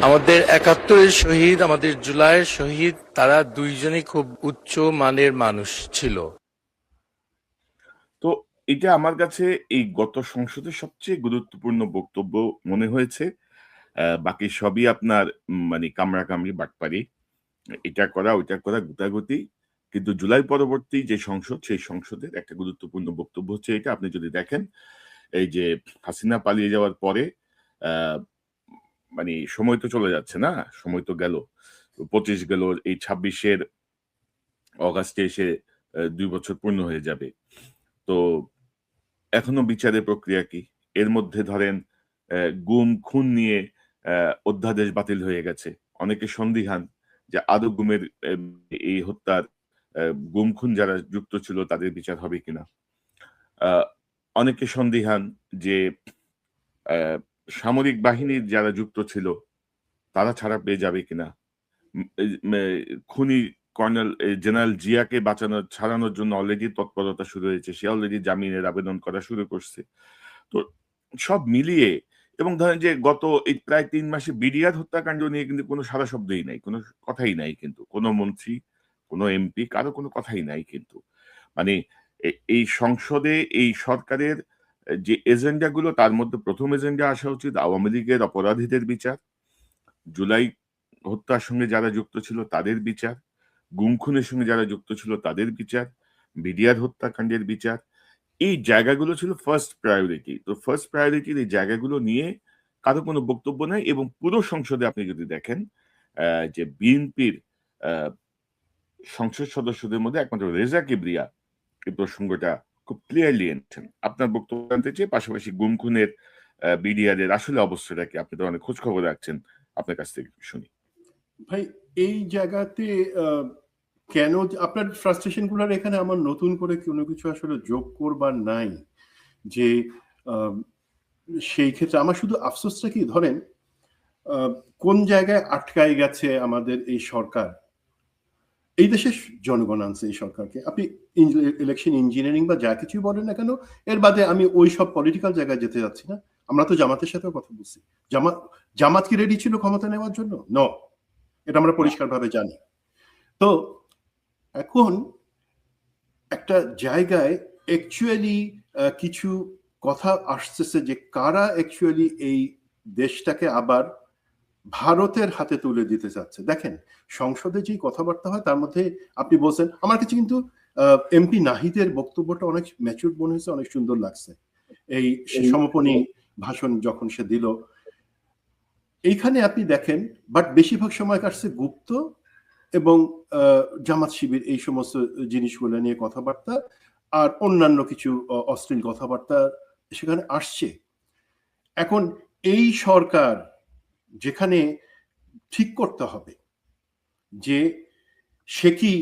আমাদের ৭১-এর শহীদ, আমাদের জুলাইয়ের শহীদ, তারা দুইজনই খুব উচ্চ মানের মানুষ ছিল। তো এটা আমার কাছে এই গত সংসদের সবচেয়ে গুরুত্বপূর্ণ বক্তব্য মনে হয়েছে। বাকি সবই আপনার মানে কামড়াকামড়ি, বাটপারি, এটা করা ওইটা করা, গুতাগুতি। কিন্তু জুলাই পরবর্তী যে সংসদ, সেই সংসদের একটা গুরুত্বপূর্ণ বক্তব্য হচ্ছে এটা। আপনি যদি দেখেন, এই যে হাসিনা পালিয়ে যাওয়ার পরে মানে সময় তো চলে যাচ্ছে না, সময় তো গেল, ২৫ গেল, এই ২৬-এর অগাস্টে এসে ২ বছর পূর্ণ হয়ে যাবে। তো এখনো বিচারের প্রক্রিয়া কি? এর মধ্যে ধরেন গুম খুন নিয়ে অধ্যাদেশ বাতিল হয়ে গেছে। অনেকে সন্দিহান যে আদৌ গুমের এই হত্যার গুম খুন যারা যুক্ত ছিল তাদের বিচার হবে কিনা। অনেকে সন্দিহান যে সামরিক বাহিনীর যারা যুক্ত ছিল তারা ছাড়া পেয়ে যাবে কিনা। খুনি কর্নেল জেনারেল জিয়াকে ছাড়ানোর জন্য অলরেডি তৎপরতা শুরু হয়েছে, সে অলরেডি জামিনের আবেদন করা শুরু করছে। তো সব মিলিয়ে, এবং ধরেন যে গত এই প্রায় ৩ মাসে বিডিআর হত্যাকাণ্ড নিয়ে কিন্তু কোনো সারা শব্দই নাই, কোনো কথাই নাই, কিন্তু কোনো মন্ত্রী, কোনো এমপি, কারো কোনো কথাই নাই। কিন্তু মানে এই সংসদে এই সরকারের যে এজেন্ডা গুলো, তার মধ্যে প্রথম এজেন্ডা আসা উচিত আওয়ামী লীগের অপরাধীদের বিচার, জুলাই হত্যার সঙ্গে যারা যুক্ত ছিল তাদের বিচার, গুম খুনের সঙ্গে যারা যুক্ত ছিল তাদের বিচার, বিডিআর হত্যাকাণ্ডের বিচার। এই জায়গাগুলো ছিল ফার্স্ট প্রায়োরিটি। তো ফার্স্ট প্রায়োরিটির এই জায়গাগুলো নিয়ে কারো কোনো বক্তব্য নাই। এবং পুরো সংসদে আপনি যদি দেখেন, যে বিএনপির সংসদ সদস্যদের মধ্যে একমাত্র রেজা কিবরিয়া এই প্রসঙ্গটা খুব ক্লিয়ারলি এনেছেন। আপনার বক্তব্য জানতে চাই, পাশাপাশি গুম খুনের বিডিআর এর আসলে অবস্থাটা কি? আপনি তো অনেক খোঁজ খবর রাখছেন, আপনার কাছ থেকে শুনি। ভাই এই জায়গাতে কেন আপনার ফ্রাস্ট্রেশন গুলার এখানে আমার নতুন করে কোনো কিছু আসলে যোগ করবার নাই। যে সেই ক্ষেত্রে আমার শুধু আফসোসটা কি, ধরেন কোন জায়গায় আটকায় গেছে আমাদের এই সরকার। এই দেশের জনগণ আনছে এই সরকারকে, আপনি ইলেকশন ইঞ্জিনিয়ারিং বা যা কিছুই বলেন না কেন, এর বাদে আমি ওই সব পলিটিক্যাল জায়গায় যেতে যাচ্ছি না। আমরা তো জামাতের সাথেও কথা বলছি। জামাত কি রেডি ছিল ক্ষমতা নেওয়ার জন্য? ন, এটা আমরা পরিষ্কারভাবে জানি। তো এখন একটা জায়গায় অ্যাকচুয়ালি কিছু কথা আসতেছে যে কারা অ্যাকচুয়ালি এই দেশটাকে আবার ভারতের হাতে তুলে দিতে চাচ্ছে। দেখেন সংসদে যে কথাবার্তা হয় তার মধ্যে আপনি বলছেন, আমার কাছে কিন্তু এমপি নাহিদের বক্তব্যটা অনেক ম্যাচুর মনে হয়েছে, অনেক সুন্দর লাগছে। এই সমাপনী ভাষণ যখন সে দিল, এইখানে আপনি দেখেন, বাট বেশিরভাগ সময় কাটছে গুপ্ত এবং জামাত শিবির এই সমস্ত জিনিসগুলো নিয়ে কথাবার্তা আর অন্যান্য কিছু অশ্লীল কথাবার্তা সেখানে আসছে। এখন এই সরকার যেখানে ঠিক করতে হবে যে সে কি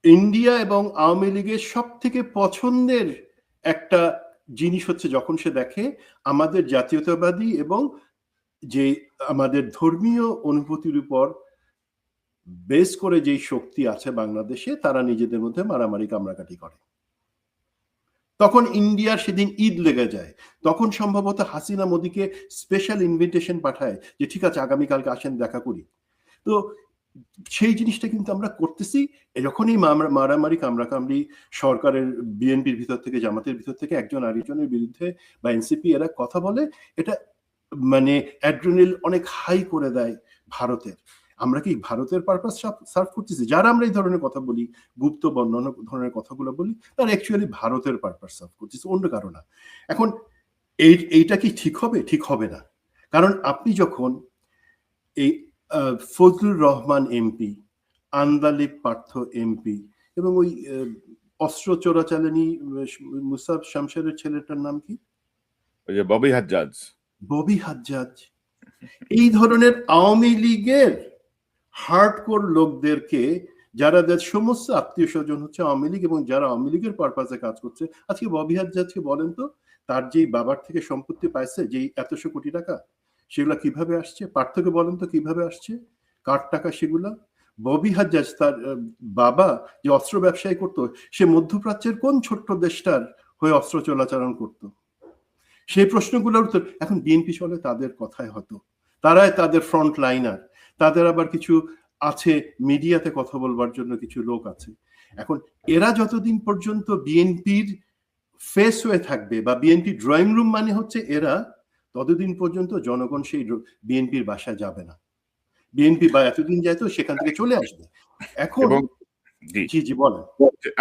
ইন্ডিয়া এবং আওয়ামী লীগের সব থেকে পছন্দের একটা জিনিস হচ্ছে যখন সে দেখে আমাদের জাতীয়তাবাদী এবং যে আমাদের ধর্মীয় অনুভূতির উপর বেস করে যেই শক্তি আছে বাংলাদেশে তারা নিজেদের মধ্যে মারামারি কামড়াকাটি করে, তখন ইন্ডিয়ার সেদিন ঈদ লেগে যায়। তখন সম্ভবত হাসিনা মোদিকে স্পেশাল ইনভিটেশন পাঠায় যে ঠিক আছে আগামীকালকে আসেন দেখা করি। তো সেই জিনিসটা কিন্তু আমরা করতেছি। যখনই মারামারি কামড়াকামড়ি সরকারের বিএনপির ভিতর থেকে জামাতের ভিতর থেকে একজন আরেকজনের বিরুদ্ধে বা এনসিপি এরা কথা বলে, এটা মানে অ্যাড্রিনালিন অনেক হাই করে দেয় ভারতের। আমরা কি ভারতের পারপাস সার্ভ করতেছি? যারা আমরা এই ধরনের কথা বলি, গুপ্ত বর্ণনা ধরনের কথাগুলো বলি, তারা অ্যাকচুয়ালি ভারতের পারপাস সার্ভ করতেছে, অন্য কারো না। এখন এইটা কি ঠিক হবে? ঠিক হবে না। কারণ আপনি যখন এই ফজলুর রহমান এমপি, আন্দালিব পার্থ এমপি এবং ওই অস্ত্র চোরাচালানি মুসাব শামশেরের ছেলেটার নাম কি, ববি হাজ্জাজ, ববি হাজ্জাজ, এই ধরনের আওয়ামী লীগের হার্ডকোর লোকদেরকে যারা সমস্ত আত্মীয় স্বজন হচ্ছে আওয়ামী লীগ এবং যারা আওয়ামী লীগের পারপাসে কাজ করছে, আজকে ববি হাজ্জাজকে বলেন তো তার যেই বাবার থেকে সম্পত্তি পাইছে যেই এতশো কোটি টাকা, সেগুলা কিভাবে আসছে? পার্থকে বলেন তো কিভাবে আসছে, কার টাকা সেগুলা? ববি হাজ্জাজ তার বাবা যে অস্ত্র ব্যবসায়ী করতো, সে মধ্যপ্রাচ্যের কোন ছোট্ট দেশটার হয়ে অস্ত্র চলাচল করতো? সেই প্রশ্নগুলোর উত্তর এখন বিএনপি চলে তাদের কথায়, হতো তারাই তাদের ফ্রন্ট লাইনার, তাদের আবার কিছু আছে মিডিয়াতে কথা বলবার জন্য কিছু লোক আছে। এখন এরা যতদিন পর্যন্ত বিএনপির ফেস হয়ে থাকবে বা বিএনপি ড্রয়িং রুম মানে হচ্ছে এরা, ততদিন পর্যন্ত জনগণ সেই বিএনপির বাসায় যাবে না। বিএনপি বা এতদিন যায় তো সেখান থেকে চলে আসবে। এখন জি জি বলেন,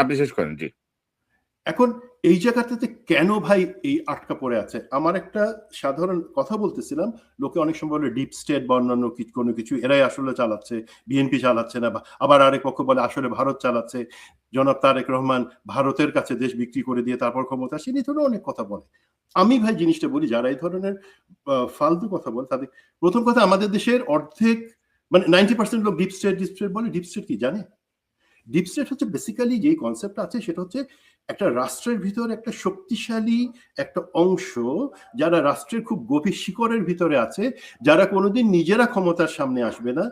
আপনি শেষ করেন। জি, এখন এই জায়গাটাতে কেন ভাই এই আটকা পড়ে আছে? আমার একটা সাধারণ কথা বলতেছিলাম, লোকে অনেক সময় বলে ডিপ স্টেট বা অন্যান্য কোনো কিছু এরাই আসলে চালাচ্ছে, বিএনপি চালাচ্ছে না, আবার আরেক পক্ষ বলে আসলে ভারত চালাচ্ছে, জনাব তারেক রহমান ভারতের কাছে দেশ বিক্রি করে দিয়ে তারপর ক্ষমতা আসেন, এই ধরনের অনেক কথা বলে। আমি ভাই জিনিসটা বলি, যারা এই ধরনের ফালতু কথা বলে তাদের প্রথম কথা, আমাদের দেশের অর্ধেক মানে 90% লোক ডিপ স্টেট বলে। ডিপ স্টেট কি জানে? ডিপ স্টেট হচ্ছে বেসিক্যালি যে কনসেপ্ট আছে সেটা হচ্ছে একটা রাষ্ট্রের ভিতরে একটা শক্তিশালী একটা অংশ, যারা রাষ্ট্রের খুব গভীর শিকড়ের ভিতরে আছে, যারা কোনোদিন নিজেরা ক্ষমতার সামনে আসবে না,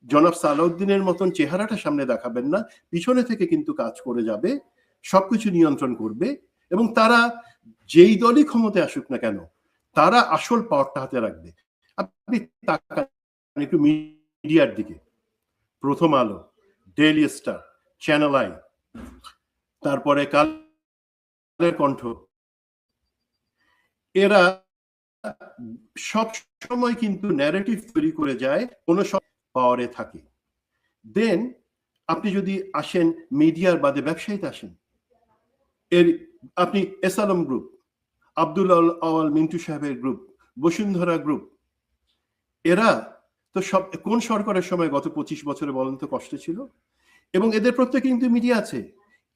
জনাব সালাউদ্দিনের মতন চেহারাটা সামনে দেখাবেন না, পিছনে থেকে কিন্তু কাজ করে যাবে, সবকিছু নিয়ন্ত্রণ করবে, এবং তারা যেই দলই ক্ষমতায় আসুক না কেন তারা আসল পাওয়ারটা হাতে রাখবে। আপনি তাকান একটু মিডিয়ার দিকে, প্রথম আলো, ডেইলি স্টার, চ্যানেল আই, তারপরে কালের কণ্ঠ, এরা সব সময় কিন্তু ন্যারেটিভ তৈরি করে যায়, কোনো সব পাওয়ারে থাকে। দেন আপনি যদি আসেন মিডিয়ার বাদে ব্যবসায়ীতে আসেন, এর আপনি এস আলম গ্রুপ, আব্দুল আওয়াল মিন্টু সাহেবের গ্রুপ, বসুন্ধরা গ্রুপ, এরা তো সব কোন সরকারের সময় গত 25 বছরে বলেন তো কষ্টে ছিল? এবং এদের প্রত্যেকে কিন্তু মিডিয়া আছে,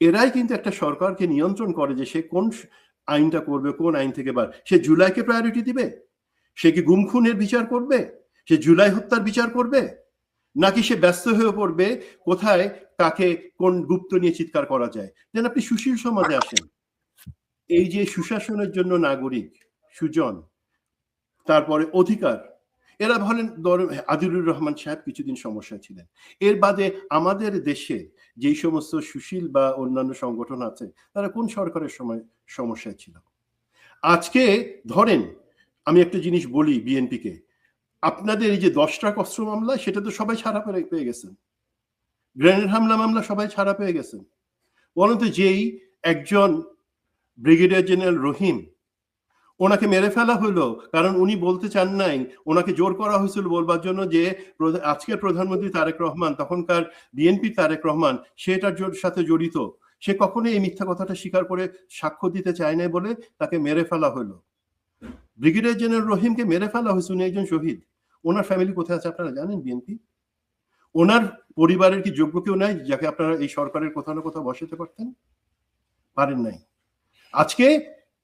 এরাই কিন্তু একটা সরকারকে নিয়ন্ত্রণ করে যে সে কোন আইনটা করবে, কোন আইন থেকে সে জুলাইকে প্রায়োরিটি দিবে, সে কি গুম খুনের বিচার করবে, সে জুলাই হত্যার বিচার করবে, নাকি সে ব্যস্ত হয়ে পড়বে কোথায় কাকে কোন গুপ্ত নিয়ে চিৎকার করা যায়। যেন আপনি সুশীল সমাজে আসেন, এই যে সুশাসনের জন্য নাগরিক, সুজন, তারপরে অধিকার, এরা বলেন আদিলুর রহমান সাহেব কিছুদিন সমস্যা ছিলেন। এর বাদে আমাদের দেশে যেই সমস্ত সুশীল বা অন্যান্য সংগঠন আছে তারা কোন সরকারের সময় সমস্যায় ছিল? আজকে ধরেন আমি একটা জিনিস বলি বিএনপিকে, আপনাদের এই যে 10টা অস্ত্র মামলা সেটা তো সবাই ছাড়া পেয়ে গেছেন, গ্রেনেড হামলা মামলা সবাই ছাড়া পেয়ে গেছেন। বলেন তো যেই একজন ব্রিগেডিয়ার জেনারেল রহিম, ওনাকে মেরে ফেলা হলো কারণ উনি বলতে চান নাই, ওনাকে জোর করা হয়েছিল বলবার জন্য যে আজকের প্রধানমন্ত্রী তারেক রহমান, তখনকার বিএনপি তারেক রহমান সেটার সাথে জড়িত, সে কখনোই এই মিথ্যা কথাটা স্বীকার করে সাক্ষ্য দিতে চায় নাই বলে তাকে মেরে ফেলা হলো। ব্রিগেডিয়ার জেনারেল রহিমকে মেরে ফেলা হয়েছে, উনি একজন শহীদ। ওনার ফ্যামিলি কোথায় আছে আপনারা জানেন? বিএনপি ওনার পরিবারের কি যোগ্য কেউ নাই যাকে আপনারা এই সরকারের কোথাও না কোথাও বসাতে পারতেন? পারেন নাই। আজকে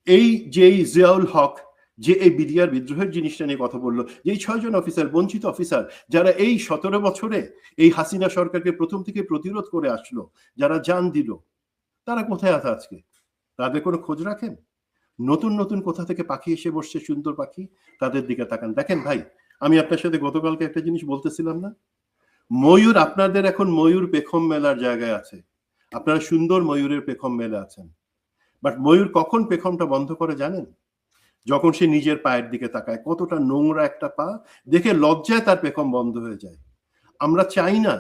এই যে জিয়াউল হক যে এই বিডিআর বিদ্রোহের জিনিসটা নিয়ে কথা বললো, যে 6 জন অফিসার, বঞ্চিত অফিসার, যারা এই 17 বছরে এই হাসিনা সরকারকে প্রথম থেকে প্রতিরোধ করে আসলো, যারা জান দিল, তারা কোথায় আছে আজকে? তাদের কোনো খোঁজ রাখেন? নতুন নতুন কোথা থেকে পাখি এসে বসছে, সুন্দর পাখি, তাদের দিকে তাকান। দেখেন ভাই, আমি আপনার সাথে গতকালকে একটা জিনিস বলতেছিলাম না, ময়ূর আপনাদের এখন ময়ূর পেখম মেলার জায়গায় আছে, আপনারা সুন্দর ময়ূরের পেখম মেলে আছেন, বাট ময়ূর কখন পেখমটা বন্ধ করে জানেন? যখন সে নিজের পায়ের দিকে তাকায়, কতটা নোংরা একটা পা, দেখে লজ্জায় তার পেখম বন্ধ হয়ে যায়। আমরা চাই না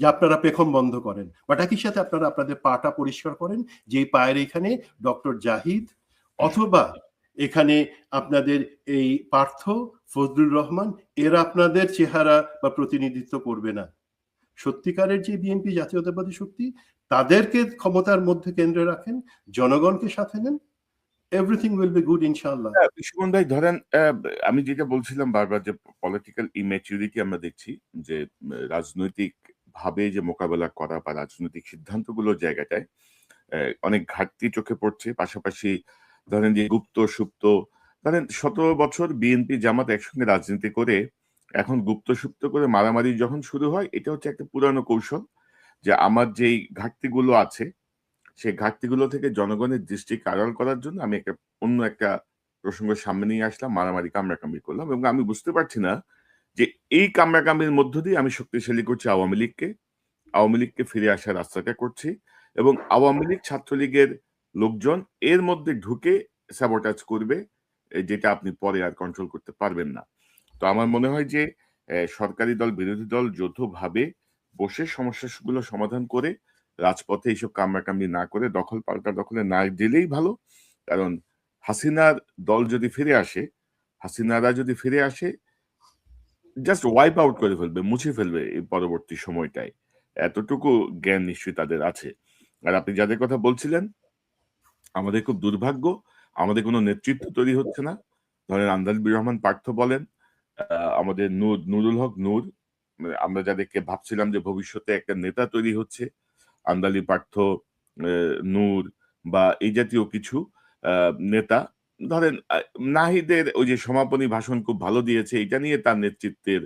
যে আপনারা পেখম বন্ধ করেন, বাট একই সাথে আপনারা আপনাদের পাটা পরিষ্কার করেন, যে পায়ের এখানে ডক্টর জাহিদ অথবা এখানে আপনাদের এই পার্থ, ফজলুর রহমান, এরা আপনাদের চেহারা বা প্রতিনিধিত্ব করবে না। সত্যিকারের যে বিএনপি জাতীয়তাবাদী শক্তি, তাদেরকে ক্ষমতার মধ্যে কেন্দ্রে রাখেন, জনগণকে সাথে নেন, এভরিথিং উইল বি গুড ইনশাআল্লাহ। সুমন ভাই, ধরেন আমি যেটা বলছিলাম বারবার, যে পলিটিক্যাল ইম্যাচুরিটি আমরা দেখছি, যে রাজনৈতিক ভাবে যে মোকাবেলা করা বা রাজনৈতিক সিদ্ধান্তগুলোর জায়গাটায় অনেক ঘাটতি চোখে পড়ছে। পাশাপাশি ধরেন যে গুপ্ত সুপ্ত, ধরেন 17 বছর বিএনপি জামাত একসঙ্গে রাজনীতি করে এখন গুপ্ত সুপ্ত করে মারামারি যখন শুরু হয়, এটা হচ্ছে একটা পুরানো কৌশল, যে আমার যেই ঘাটতিগুলো আছে সেই ঘাটতিগুলো থেকে জনগণের দৃষ্টি আড়াল করার জন্য আমি অন্য একটা প্রসঙ্গ সামনে নিয়ে আসলাম, মারামারি কামড়াকামড়ি করলাম, এবং আমি বুঝতে পারছি না যে এই কামড়াকামড়ির মধ্য দিয়ে আমি শক্তিশালী করছি আওয়ামী লীগকে ফিরে আসার রাস্তাটা করছি, এবং আওয়ামী লীগ ছাত্রলীগের লোকজন এর মধ্যে ঢুকে স্যাবোটাজ করবে, যেটা আপনি পরে আর কন্ট্রোল করতে পারবেন না। তো আমার মনে হয় যে সরকারি দল বিরোধী দল যৌথভাবে বসে সমস্যাগুলো সমাধান করে রাজপথে এইসব কামড়াকামড়ি না করে দখল পাল্টা দখলে না দিলেই ভালো। কারণ হাসিনার দল যদি হাসিনারা যদি ফিরে আসে, জাস্ট ওয়াইপ আউট করে ফেলবে, মুছে ফেলবে এই পরবর্তী সময়টায়। এতটুকু জ্ঞান নিশ্চয়ই তাদের আছে। আর আপনি যাদের কথা বলছিলেন, আমাদের খুব দুর্ভাগ্য, আমাদের কোনো নেতৃত্ব তৈরি হচ্ছে না। ধরেন আন্দালিবুর রহমান পার্থ বলেন, আমাদের নুরুল হক নূর, আমরা যাদেরকে ভাবছিলাম যে ভবিষ্যতে একটা নেতা তৈরি হচ্ছে, আন্দালি পার্থ, নূর বা এই জাতীয় কিছু নেতা, ধরেন নাহিদের ওই যে সমাপনী ভাষণ খুব ভালো দিয়েছে, এটা নিয়ে তার নেতৃত্বের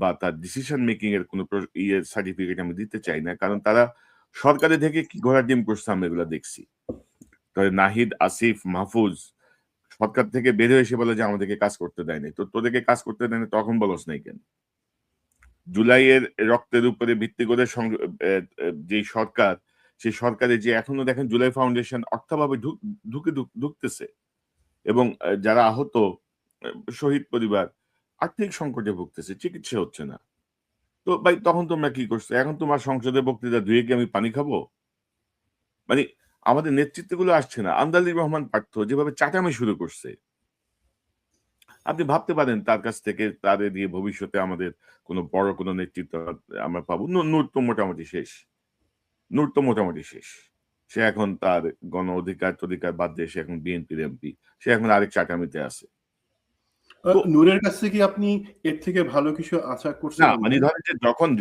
বা তার ডিসিশন মেকিং এর কোনো সার্টিফিকেট আমি দিতে চাই না, কারণ তারা সরকারে থেকে কি ঘোড়ার ডিম করছে আমরা এগুলো দেখছি। তবে নাহিদ, আসিফ, মাহফুজ সরকার থেকে বের হয়ে এসে বলে যে আমাদেরকে কাজ করতে দেয়নি। তো তোদেরকে কাজ করতে দেয়নি তখন বলস নাই কেন? জুলাইয়ের রক্তের উপরে ভিত্তি করে যে সরকার, সেই সরকারে যে এখনো দেখেন জুলাই ফাউন্ডেশন অর্থাভাবে ঢুকতেছে, এবং যারা আহত শহীদ পরিবার আর্থিক সংকটে ভুগতেছে, চিকিৎসা হচ্ছে না। তো ভাই তখন তোমরা কি করছো? এখন তোমার সংসদে বক্তৃতা ধুয়ে কি আমি পানি খাবো? মানে আমাদের নেতৃত্বগুলো আসছে না। আন্দালিব রহমান পার্থ যেভাবে চাটামি শুরু করছে, আপনি ভাবতে পারেন তার কাছ থেকে তাদের দিয়ে ভবিষ্যতে আমাদের কোনো বড় কোনো নেতৃত্ব আমরা পাবো? নূর তো মোটামুটি শেষ। সে এখন তার গণ অধিকার বাদ দিয়ে সে এখন বিএনপির এমপি, সে এখন আরেক চাটামিতে আছে। নূরের কাছ থেকে আপনি এর থেকে ভালো কিছু আশা করছেন? না, মানে ধরেন যে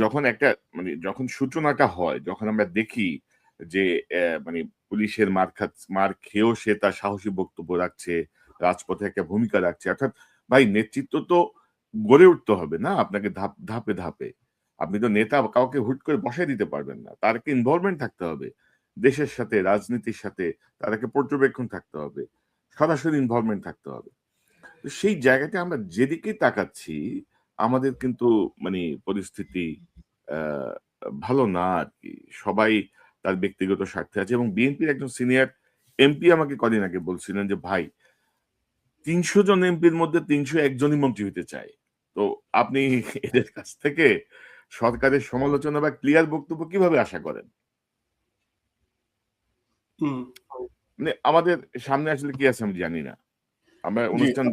যখন একটা মানে যখন সূচনাটা হয়, যখন আমরা দেখি যে মানে পুলিশের মার খেয়েও সে তার সাহসী বক্তব্য রাখছে, রাজপথে একটা ভূমিকা রাখছে, অর্থাৎ ভাই নেতৃত্ব তো গড়ে উঠতে হবে না আপনাকে ধাপে ধাপে। আপনি তো নেতা কাউকে হুট করে বসাই দিতে পারবেন না, তার একটা ইনভলভমেন্ট থাকতে হবে দেশের সাথে, রাজনীতির সাথে, তার একটা পর্যবেক্ষণ থাকতে হবে, সরাসরি ইনভলভমেন্ট থাকতে হবে। তো সেই জায়গাটা আমরা যেদিকে তাকাচ্ছি, আমাদের কিন্তু মানে পরিস্থিতি ভালো না আর কি। সবাই তার ব্যক্তিগত স্বার্থে আছে, এবং বিএনপির একজন সিনিয়র এমপি আমাকে কদিন আগে বলছিলেন যে ভাই ৩০০ জন এমপির মধ্যে ৩০১ জনই মন্ত্রী হতে চায়। তো আপনি এদের কাছ থেকে সরকারের সমালোচনা বা ক্লিয়ার বক্তব্য কিভাবে আশা করেন? মানে আমাদের সামনে আসলে কি আছে আমি জানি না। আমরা অনুষ্ঠান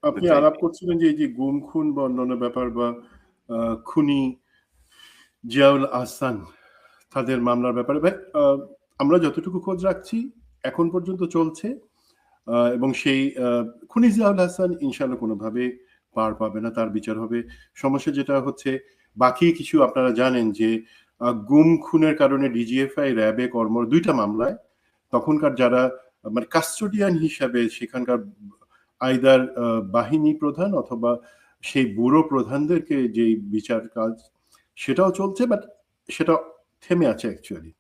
আপনি আলাপ করছিলেন যে এই যে গুম খুন বা অন্যান্য ব্যাপার বা খুনি জিয়াউল আহসান তাদের মামলার ব্যাপারে, ভাই আমরা যতটুকু খোঁজ রাখছি এখন পর্যন্ত চলছে, এবং সেই খুনি জিয়াউল আহসান ইনশাআল্লাহ কোনোভাবে পার পাবে না, তার বিচার হবে। সমস্যা যেটা হচ্ছে বাকি কিছু আপনারা জানেন যে গুম খুনের কারণে ডিজিএফআই র্যাবে দুইটা মামলায় তখনকার যারা মানে কাস্টোডিয়ান হিসাবে সেখানকার আইদার বাহিনী প্রধান অথবা সেই ব্যুরো প্রধানদেরকে যে বিচার কাজ সেটাও চলছে, বাট সেটা থেমে আছে অ্যাকচুয়ালি।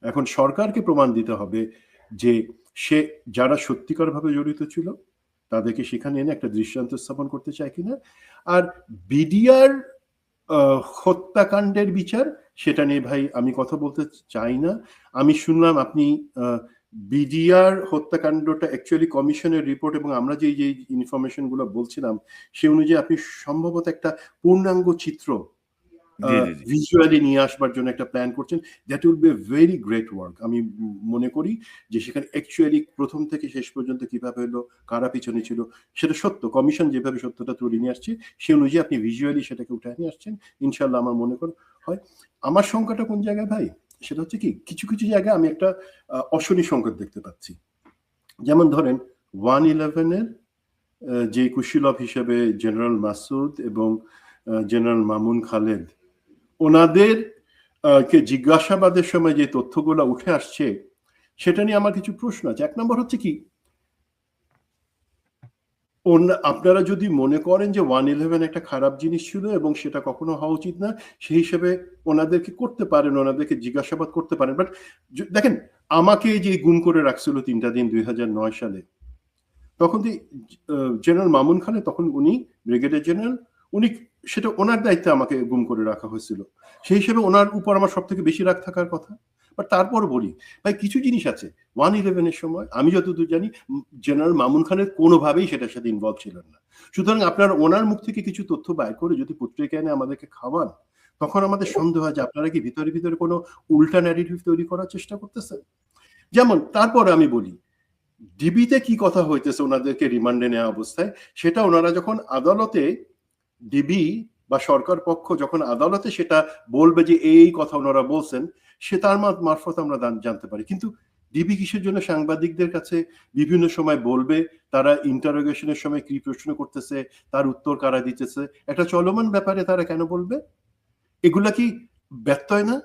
এখন সরকারকে প্রমাণ দিতে হবে যে সে যারা সত্যিকারভাবে জড়িত ছিল তাদেরকে সেখানে এনে একটা দৃষ্টান্ত স্থাপন করতে চায় কিনা। আর বিডিআর হত্যাকাণ্ডের বিচার সেটা নিয়ে ভাই আমি কথা বলতে চাই না। আমি শুনলাম আপনি বিডিআর হত্যাকাণ্ডটা অ্যাকচুয়ালি কমিশনের রিপোর্ট এবং আমরা যে ইনফরমেশন গুলো বলছিলাম সে অনুযায়ী আপনি সম্ভবত একটা পূর্ণাঙ্গ চিত্র ভিজুয়ালি নিয়ে আসবার জন্য একটা প্ল্যান করছেন। That will B a very great work. আমি মনে করি যে সেখানে অ্যাকচুয়ালি প্রথম থেকে শেষ পর্যন্ত কিভাবে হলো, কারা পিছনে ছিল, সেটা সত্য কমিশন যেভাবে সত্যটা তুলে নিয়ে আসছে সে অনুযায়ী আপনি ভিজুয়ালি সেটাকে উঠে নিয়ে আসছেন। ইনশাল্লাহ আমার মনে হয়। আমার সংখ্যাটা কোন জায়গায় ভাই, সেটা হচ্ছে কি কিছু কিছু জায়গায় আমি একটা অশনি সংকেত দেখতে পাচ্ছি। যেমন ধরেন 111-এর যে কুশীলব হিসেবে জেনারেল মাসুদ এবং জেনারেল মামুন খালেদ ওনাদের কে জিজ্ঞাসাবাদের সময় যে তথ্যগুলো উঠে আসছে সেটা নিয়ে আমার কিছু প্রশ্ন আছে। এক নম্বর হচ্ছে কি, আপনারা যদি মনে করেন যে 111 একটা খারাপ জিনিস ছিল এবং সেটা কখনো হওয়া উচিত না, সেই হিসেবে ওনাদেরকে করতে পারেন, ওনাদেরকে জিজ্ঞাসাবাদ করতে পারেন। বাট দেখেন আমাকে যে গুম করে রাখছিল 3টা দিন 2009 সালে, তখন জেনারেল মামুন খানে, তখন উনি ব্রিগেডিয়ার জেনারেল, উনি সেটা ওনার দায়িত্বে আমাকে গুম করে রাখা হয়েছিল, সেই হিসেবে ওনার উপর আমার সব থেকে বেশি রাগ থাকার কথা। বাট তারপর বলি ভাই কিছু জিনিস আছে 111-এর সময় আমি যতদূর জানি জেনারেল মামুন খানের কোনোভাবেই সেটার সাথে ইনভলভ ছিলেন না। সুতরাং আপনারা ওনার মুখ থেকে কিছু তথ্য বাইর করে যদি পত্রিকা এনে আমাদেরকে খাওয়ান তখন আমাদের সন্দেহ হয় যে আপনারা কি ভিতরে ভিতরে কোনো উল্টা ন্যারেটিভ তৈরি করার চেষ্টা করতেছেন। যেমন তারপরে আমি বলি ডিবিতে কি কথা হইতেছে ওনাদেরকে রিমান্ডে নেওয়া অবস্থায়, সেটা ওনারা যখন আদালতে, ডিবি বা সরকার পক্ষ যখন আদালতে সেটা বলবে যে এই কথা ওনারা বলছেন, সে তার মারফত আমরা জানতে পারি। কিন্তু ডিবি কিসের জন্য সাংবাদিকদের কাছে বিভিন্ন সময় বলবে তারা ইন্টারোগেশনের সময় কি প্রশ্ন করতেছে, তার উত্তর কারা দিতেছে, একটা চলমান ব্যাপারে তারা কেন বলবে? এগুলা কি ব্যত্যয় না?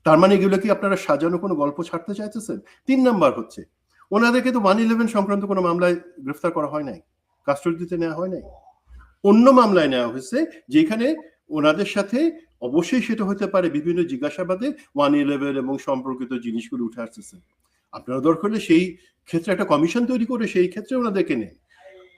তার মানে এগুলো কি আপনারা সাজানো কোনো গল্প ছাড়তে চাইতেছেন? 3 নাম্বার হচ্ছে ওনাদেরকে তো 111 সংক্রান্ত কোনো মামলায় গ্রেফতার করা হয় নাই, কাস্টডিতে নেওয়া হয় নাই, অন্য মামলায় নেওয়া হয়েছে যেখানে ওনাদের সাথে অবশ্যই সেটা হতে পারে বিভিন্ন জিজ্ঞাসাবাদে 111 এবং সম্পর্কিত জিনিসগুলো উঠে আসতেছে। আপনারা দরকার হলে সেই ক্ষেত্রে একটা কমিশন তৈরি করে সেই ক্ষেত্রে ওনাদেরকে নেন।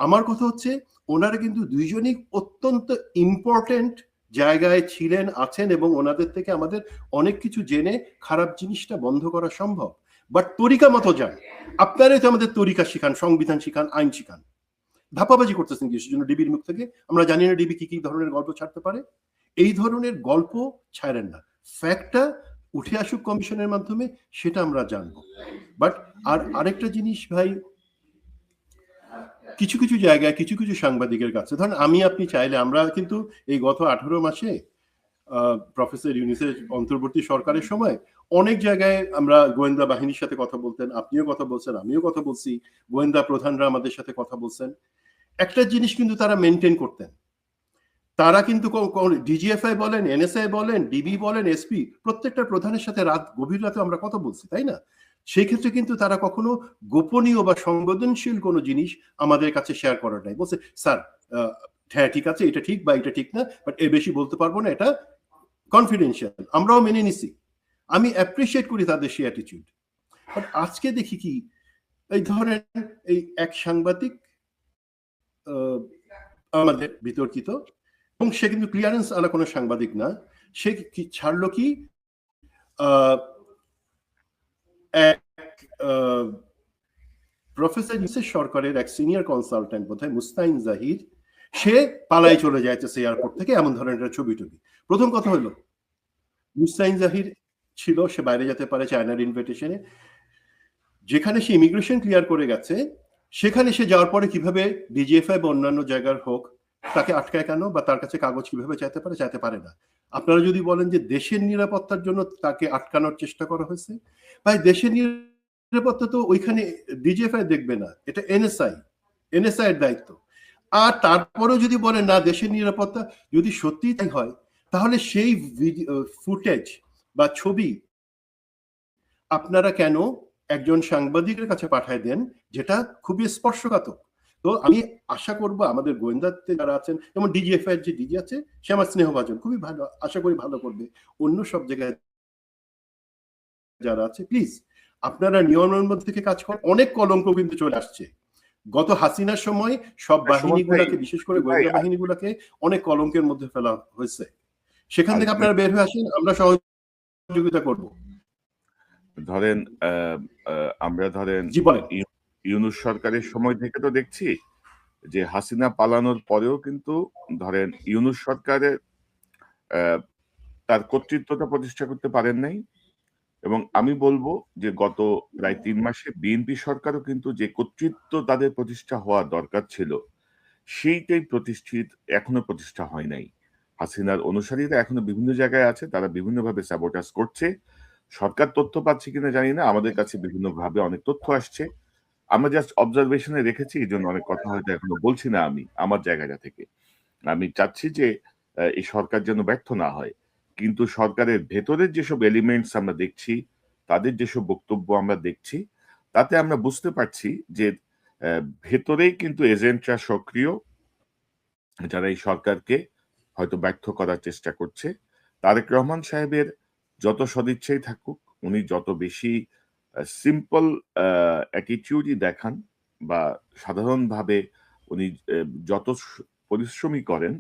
আমার কথা হচ্ছে ওনারা কিন্তু দুইজনই অত্যন্ত ইম্পর্টেন্ট জায়গায় ছিলেন, আছেন এবং ওনাদের থেকে আমাদের অনেক কিছু জেনে খারাপ জিনিসটা বন্ধ করা সম্ভব। বাট তরিকা মতো যান, আপনারাই তো আমাদের তরিকা শিখান, সংবিধান শিখান, আইন শিখান, ধাপাবাজি করতেছেন কিসের জন্য ডিবির মুখ থেকে? আমরা জানি না ডিবি কি কি ধরনের গল্প ছাড়তে পারে। এই ধরনের গল্প ছাড়েন না, ফ্যাক্টটা উঠে আসুক কমিশনের মাধ্যমে, সেটা আমরা জানবো। বাট আরেকটা জিনিস ভাই, কিছু কিছু জায়গায় কিছু কিছু সাংবাদিকের কাছে, ধরেন আমি আপনি চাইলে আমরা কিন্তু এই গত 18 মাসে প্রফেসর ইউনূসের অন্তর্বর্তী সরকারের সময় অনেক জায়গায় আমরা গোয়েন্দা বাহিনীর সাথে কথা বলতেন, আপনিও কথা বলছেন, আমিও কথা বলছি, গোয়েন্দা প্রধানরা আমাদের সাথে কথা বলছেন। একটা জিনিস কিন্তু তারা মেনটেন করতেন, তারা কিন্তু ডিজিএফআই বলেন, এনএসআই বলেন, ডিবি বলেন, এসপি, প্রত্যেকটা প্রধানের সাথে গভীর রাতে আমরা কথা বলছি, তাই না? সেই ক্ষেত্রে কিন্তু তারা কখনো গোপনীয় বা সংবেদনশীল কোনো জিনিস আমাদের কাছে শেয়ার করার নাই। বলছে স্যার হ্যাঁ ঠিক আছে, এটা ঠিক বা এটা ঠিক না, বাট এর বেশি বলতে পারবো না, এটা কনফিডেন্সিয়াল। আমরাও মেনে নিছি, আমি অ্যাপ্রিসিয়েট করি তাদের সেই অ্যাটিটিউড। বাট আজকে দেখি কি, এই ধরেন এই এক সাংবাদিক আমাদের বিতর্কিত, এবং সে কিন্তু ক্লিয়ারেন্স আলা কোনো সাংবাদিক না, সে কি ছাড়লো কি প্রফেসর ইউনূসের সরকারের এক সিনিয়র কনসালটেন্ট বোধহয় মুস্তাইন জাহির, সে পালাই চলে যাইতেছে এয়ারপোর্ট থেকে, এমন ধরনের ছবি টবি। প্রথম কথা হলো মুস্তাইন জাহির ছিল, সে বাইরে যেতে পারে চায়নার ইনভিটেশনে, যেখানে সে ইমিগ্রেশন ক্লিয়ার করে গেছে সেখানে সে যাওয়ার পরে কিভাবে ডিজিএফআই বা অন্যান্য জায়গার হোক তাকে আটকায় কেন, বা তার কাছে কাগজ কিভাবে চাইতে পারে? চাইতে পারে না। আপনারা যদি বলেন যে দেশের নিরাপত্তার জন্য তাকে আটকানোর চেষ্টা করা হয়েছে, ভাই দেশের নিরাপত্তা তো ওইখানে ডিজিএফআই দেখবে না, এটা এনএসআই এর দায়িত্ব। আর তারপরেও যদি বলেন না দেশের নিরাপত্তা, যদি সত্যিই তাই হয় তাহলে সেই ফুটেজ বা ছবি আপনারা কেন একজন সাংবাদিকের কাছে পাঠায় দেন, যেটা খুবই স্পর্শকাতর। তো আমি আশা করব আমাদের গোয়েন্দাতে যারা আছেন, যেমন ডিজিএফআই এর যে ডিজি আছে সে আমার স্নেহভাজন, খুবই ভালো, আশা করি ভালো করবে। অন্য সব জায়গায় যারা আছে প্লিজ আপনারা নিয়মের মধ্যে থেকে কাজ করেন। অনেক কলঙ্ক কিন্তু চলে আসছে গত হাসিনার সময়, সব বাহিনীগুলোকে, বিশেষ করে গোয়েন্দা বাহিনীগুলোকে অনেক কলঙ্কের মধ্যে ফেলা হয়েছে। সেখান থেকে আপনারা বের হয়ে আসেন, আমরা সহযোগিতা করব। ধরেন আমরা ধরেন জি বলেন। ইউনূস সরকারের সময় থেকে তো দেখছি যে হাসিনা পালানোর পরেও কিন্তু ধরেন ইউনূস সরকারের তার কর্তৃত্বটা প্রতিষ্ঠা করতে পারেন নাই, এবং আমি বলবো যে গত প্রায় 3 মাসে বিএনপি সরকারও কিন্তু যে কর্তৃত্ব তাদের প্রতিষ্ঠা হওয়া দরকার ছিল সেইটাই এখনো প্রতিষ্ঠা হয় নাই। হাসিনার অনুসারীরা এখনো বিভিন্ন জায়গায় আছে, তারা বিভিন্নভাবে স্যাবোটাজ করছে। সরকার তথ্য পাচ্ছে কিনা জানি না, আমাদের কাছে বিভিন্নভাবে অনেক তথ্য আসছে। আমরা জাস্ট অবজারভেশনে রেখেছি, এই জন্য অনেক কথা হয়তো এখনো বলছি না আমি আমার জায়গাটা থেকে। আমি চাচ্ছি যে এই সরকার যেন ব্যর্থ না হয়, কিন্তু সরকারের ভেতরের যেসব এলিমেন্টস আমরা দেখছি, তাদের যেসব বক্তব্য আমরা দেখছি, তাতে আমরা বুঝতে পারছি যে ভেতরেই কিন্তু এজেন্টরা সক্রিয়, যারা এই সরকারকে হয়তো ব্যর্থ করার চেষ্টা করছে। তারেক রহমান সাহেবের যত সদিচ্ছাই থাকুক, উনি যত বেশি সিম্পল অ্যাটিটিউডই দেখান বা সাধারণভাবে উনি যত পরিশ্রমী করেন,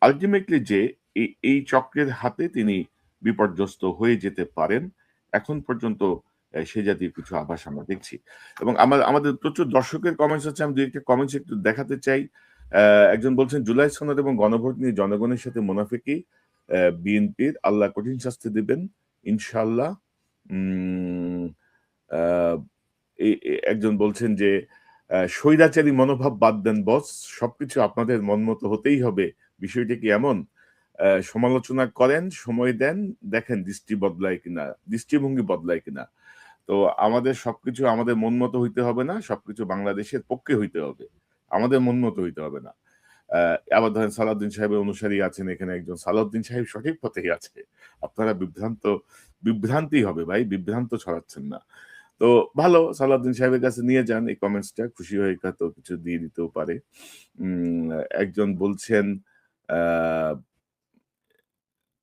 আলটিমেটলি যে এই চক্রের হাতে তিনি বিপর্যস্ত হয়ে যেতে পারেন, এখন পর্যন্ত সে জাতীয় কিছু আভাস আমরা দেখছি। এবং আমাদের প্রচুর দর্শকের কমেন্টস আছে, আমি 2-1টা কমেন্টস একটু দেখাতে চাই। একজন বলছেন, জুলাই সনদ এবং গণভোট নিয়ে জনগণের সাথে মুনাফিকি বিএনপির, আল্লাহ কঠিন শাস্তি দিবেন ইনশাআল্লাহ। একজন বলছেন যে স্বৈরাচারী মনোভাব বাদ দেন বস, সবকিছু আপনাদের মন মতো হতেই হবে, বিষয়টা কি এমন? সমালোচনা করেন, সময় দেন, দেখেন দৃষ্টিভঙ্গি বদলায় কিনা। তো আমাদের সবকিছু আমাদের মন মতো হইতে হবে না, সবকিছু বাংলাদেশের পক্ষে হইতে হবে, আমাদের মন মতো হইতে হবে না। আবার ধরেন সালাউদ্দিন সাহেবের অনুসারী আছেন এখানে একজন, সালাউদ্দিন সাহেব সঠিক পথেই আছে, আপনারা বিভ্রান্তি হবে ভাই, বিভ্রান্ত ছড়াচ্ছেন না। তো ভালো, সালাউদ্দিন সাহেবের কাছে নিয়ে যান এই কমেন্টসটা, খুশি হয়ে হয়তো কিছু দিয়ে দিতেও পারে। একজন বলছেন